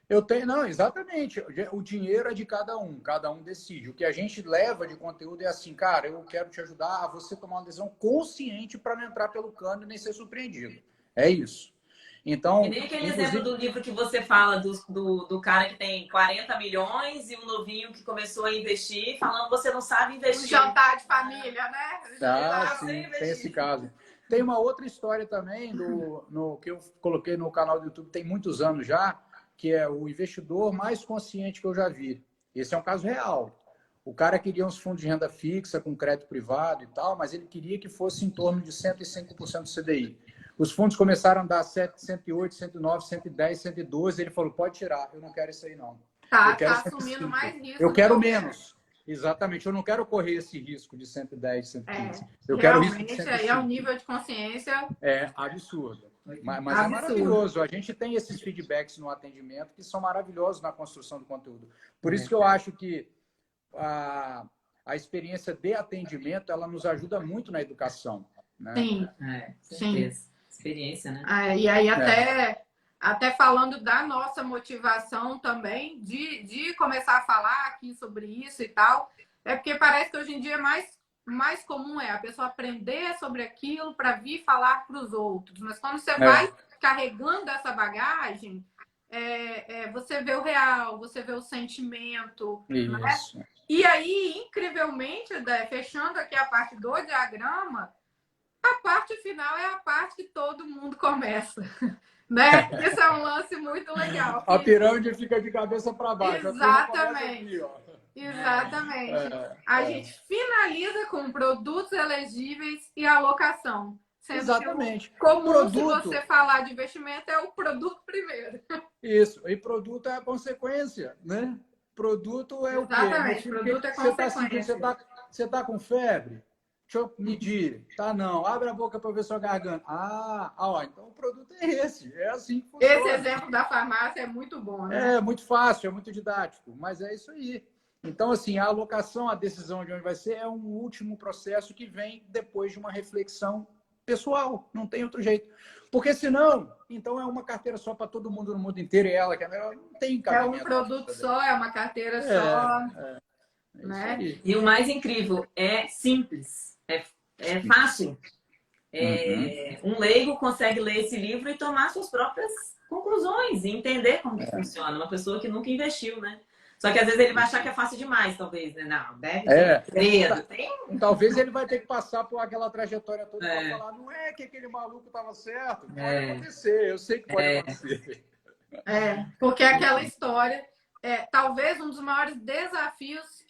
Eu tenho, não, exatamente. O dinheiro é de cada um decide. O que a gente leva de conteúdo é assim, cara, eu quero te ajudar a você tomar uma decisão consciente para não entrar pelo cano e nem ser surpreendido. É isso. E Então, nem aquele inclusive, exemplo do livro que você fala do cara que tem 40 milhões e um novinho que começou a investir, falando você não sabe Um investir. jantar de família, né? sim, tem esse caso. Tem uma outra história também que eu coloquei no canal do YouTube tem muitos anos já, que é o investidor mais consciente que eu já vi. Esse é um caso real. O cara queria uns fundos de renda fixa com crédito privado e tal, mas ele queria que fosse em torno de 105% do CDI. Os fundos começaram a dar 7, 108, 109, 110, 112. Ele falou, pode tirar, eu não quero isso aí não. Tá assumindo 105. mais risco. Eu quero menos. Exatamente, eu não quero correr esse risco de 110, 115. Eu quero risco de 105. Aí é um nível de consciência... É absurdo. Mas absurdo. É maravilhoso. A gente tem esses feedbacks no atendimento que são maravilhosos na construção do conteúdo. Por isso que eu acho que a experiência de atendimento ela nos ajuda muito na educação. Né? Sim, certeza. Experiência, né? E aí até falando da nossa motivação também de começar a falar aqui sobre isso e tal, é porque parece que hoje em dia mais comum a pessoa aprender sobre aquilo para vir falar para os outros. Mas quando você vai carregando essa bagagem, você vê o real, você vê o sentimento. Isso. Né? E aí, incrivelmente, fechando aqui a parte do diagrama, a parte final é a parte que todo mundo começa. Né? Esse é um lance muito legal. A pirâmide fica de cabeça para baixo. Exatamente. Exatamente. A gente finaliza com produtos elegíveis e alocação. Sendo exatamente. Que o comum, se você falar de investimento, é o produto primeiro. Isso. E produto é a consequência, né? Produto é o quê? Exatamente. Produto é consequência. Você está com febre? Deixa eu medir. Tá, não. Abre a boca para ver sua garganta. Então o produto é esse. É assim que funciona. Esse exemplo da farmácia é muito bom, né? É muito fácil, é muito didático, mas é isso aí. Então, assim, a alocação, a decisão de onde vai ser é um último processo que vem depois de uma reflexão pessoal. Não tem outro jeito. Porque senão, então é uma carteira só para todo mundo no mundo inteiro e ela que é melhor. Não tem cabimento. É um produto só, é uma carteira só. Né? E o mais incrível, é simples. É fácil. Um leigo consegue ler esse livro e tomar suas próprias conclusões e entender como que funciona. Uma pessoa que nunca investiu, né? Só que às vezes ele vai achar que é fácil demais, talvez, né? Não, deve ter segredo. Talvez ele vai ter que passar por aquela trajetória toda para falar, não é que aquele maluco estava certo. Pode acontecer, eu sei que pode acontecer. Porque aquela história, talvez um dos maiores desafios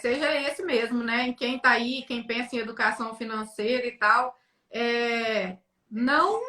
seja esse mesmo, né? Em quem está aí, quem pensa em educação financeira e tal, não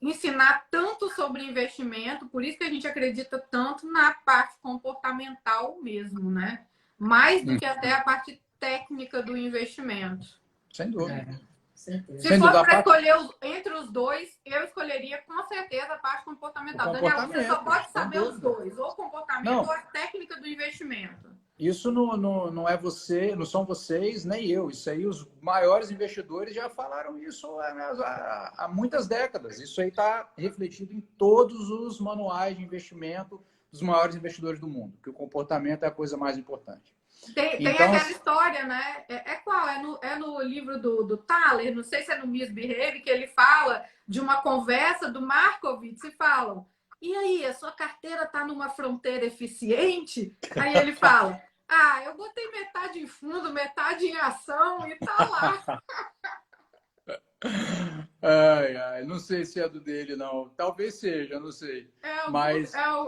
ensinar tanto sobre investimento, por isso que a gente acredita tanto na parte comportamental mesmo, né? Mais do que até a parte técnica do investimento. Sem dúvida. Se fosse para escolher entre os dois, eu escolheria com certeza a parte comportamental. Daniel, você só pode saber os dois, ou o comportamento ou a técnica do investimento. Isso não é você, não são vocês, nem eu. Isso aí, os maiores investidores já falaram isso há muitas décadas. Isso aí está refletido em todos os manuais de investimento dos maiores investidores do mundo, que o comportamento é a coisa mais importante. Tem aquela história, né? Qual? É no livro do Thaler, não sei se é no Misbehave, que ele fala de uma conversa do Markowitz e falam: e aí, a sua carteira está numa fronteira eficiente? Aí ele fala: eu botei metade em fundo, metade em ação e tá lá. Não sei se é do dele, não. Talvez seja, não sei. Eu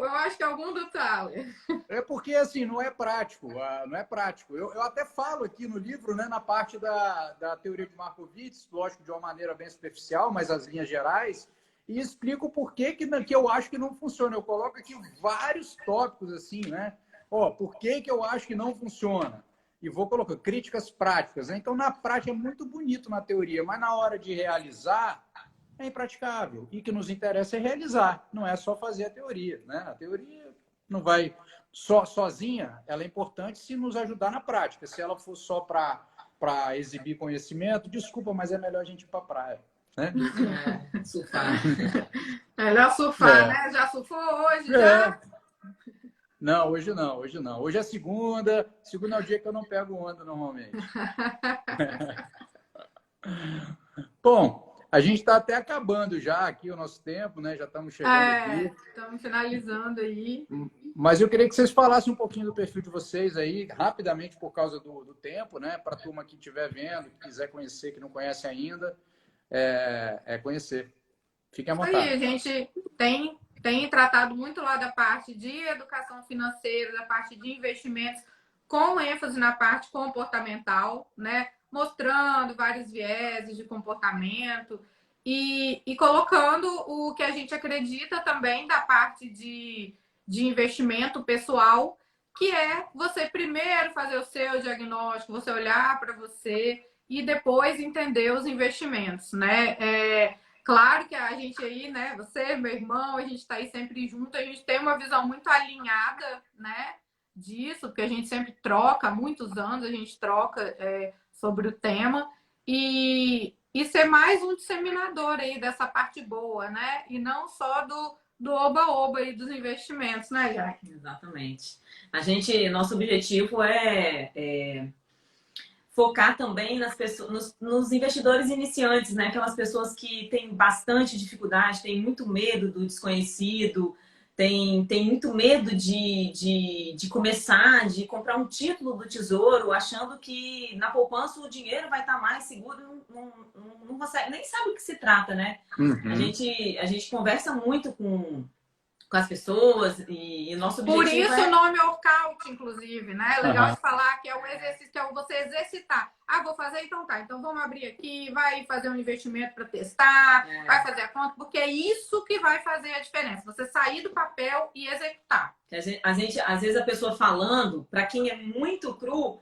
acho que é algum do Thaler. É porque, assim, não é prático. Não é prático. Eu até falo aqui no livro, né, na parte da teoria de Markowitz, lógico, de uma maneira bem superficial, mas as linhas gerais, e explico por que eu acho que não funciona. Eu coloco aqui vários tópicos, assim, né? Por que eu acho que não funciona? E vou colocar críticas práticas. Né? Então, na prática, é muito bonito na teoria, mas na hora de realizar, é impraticável. E o que nos interessa é realizar, não é só fazer a teoria. Né? A teoria não vai sozinha, ela é importante se nos ajudar na prática. Se ela for só para exibir conhecimento, desculpa, mas é melhor a gente ir para a praia. né? Surfar. Melhor surfar, né? Já surfou hoje? Já? Não, hoje não, hoje não. Hoje é segunda. Segunda é o dia que eu não pego onda normalmente. Bom, a gente está até acabando já aqui o nosso tempo, né? Já estamos chegando aqui. Estamos finalizando aí. Mas eu queria que vocês falassem um pouquinho do perfil de vocês aí, rapidamente, por causa do tempo, né? Para a turma que estiver vendo, que quiser conhecer, que não conhece ainda, conhecer. Fiquem à vontade. Aí, a gente tem tratado muito lá da parte de educação financeira, da parte de investimentos, com ênfase na parte comportamental, né? Mostrando vários vieses de comportamento e colocando o que a gente acredita também da parte de investimento pessoal, que é você primeiro fazer o seu diagnóstico, você olhar para você e depois entender os investimentos, né? Claro que a gente aí, né? Você, meu irmão, a gente está aí sempre junto, a gente tem uma visão muito alinhada, né? Disso, porque a gente sempre troca, há muitos anos a gente troca sobre o tema e ser mais um disseminador aí dessa parte boa, né? E não só do oba-oba aí dos investimentos, né, Jaque? Exatamente. Nosso objetivo é focar também nas pessoas, nos investidores iniciantes, né? Aquelas pessoas que têm bastante dificuldade, têm muito medo do desconhecido, têm muito medo de começar, de comprar um título do Tesouro, achando que na poupança o dinheiro vai estar mais seguro, não consegue, nem sabe o que se trata, né? Uhum. A gente conversa muito com as pessoas e nosso objetivo Por isso o nome workout, inclusive, né? É legal de falar que é um exercício, que é você exercitar. Vou fazer, então tá. Então vamos abrir aqui, vai fazer um investimento para testar, vai fazer a conta, porque é isso que vai fazer a diferença. Você sair do papel e executar. Às vezes a pessoa falando, para quem é muito cru,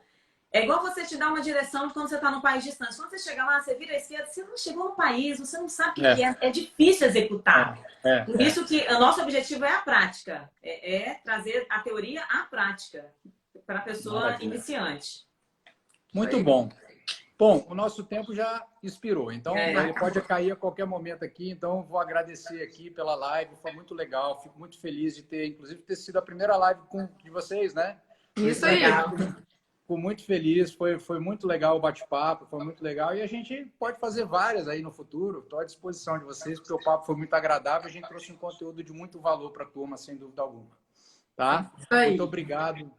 é igual você te dar uma direção de quando você está num país distante. Quando você chega lá, você vira à esquerda, você não chegou no país, você não sabe o que é. É difícil executar. Por isso que o nosso objetivo é a prática. É trazer a teoria à prática para a pessoa iniciante. Muito bom. Bom, o nosso tempo já expirou, então ele pode cair a qualquer momento aqui, então vou agradecer aqui pela live, foi muito legal, fico muito feliz de ter sido a primeira live de vocês, né? Isso aí. Fico muito feliz, foi muito legal o bate-papo, foi muito legal. E a gente pode fazer várias aí no futuro. Estou à disposição de vocês, porque o papo foi muito agradável. A gente trouxe um conteúdo de muito valor para a turma, sem dúvida alguma. Tá? Muito obrigado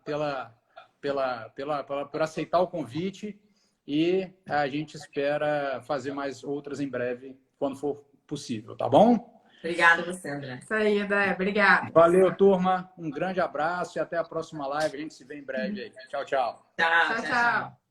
por aceitar o convite. E a gente espera fazer mais outras em breve, quando for possível, tá bom? Obrigada você, André. Isso aí, André. Obrigada. Valeu, turma. Um grande abraço e até a próxima live. A gente se vê em breve aí. Tchau, tchau. Tchau.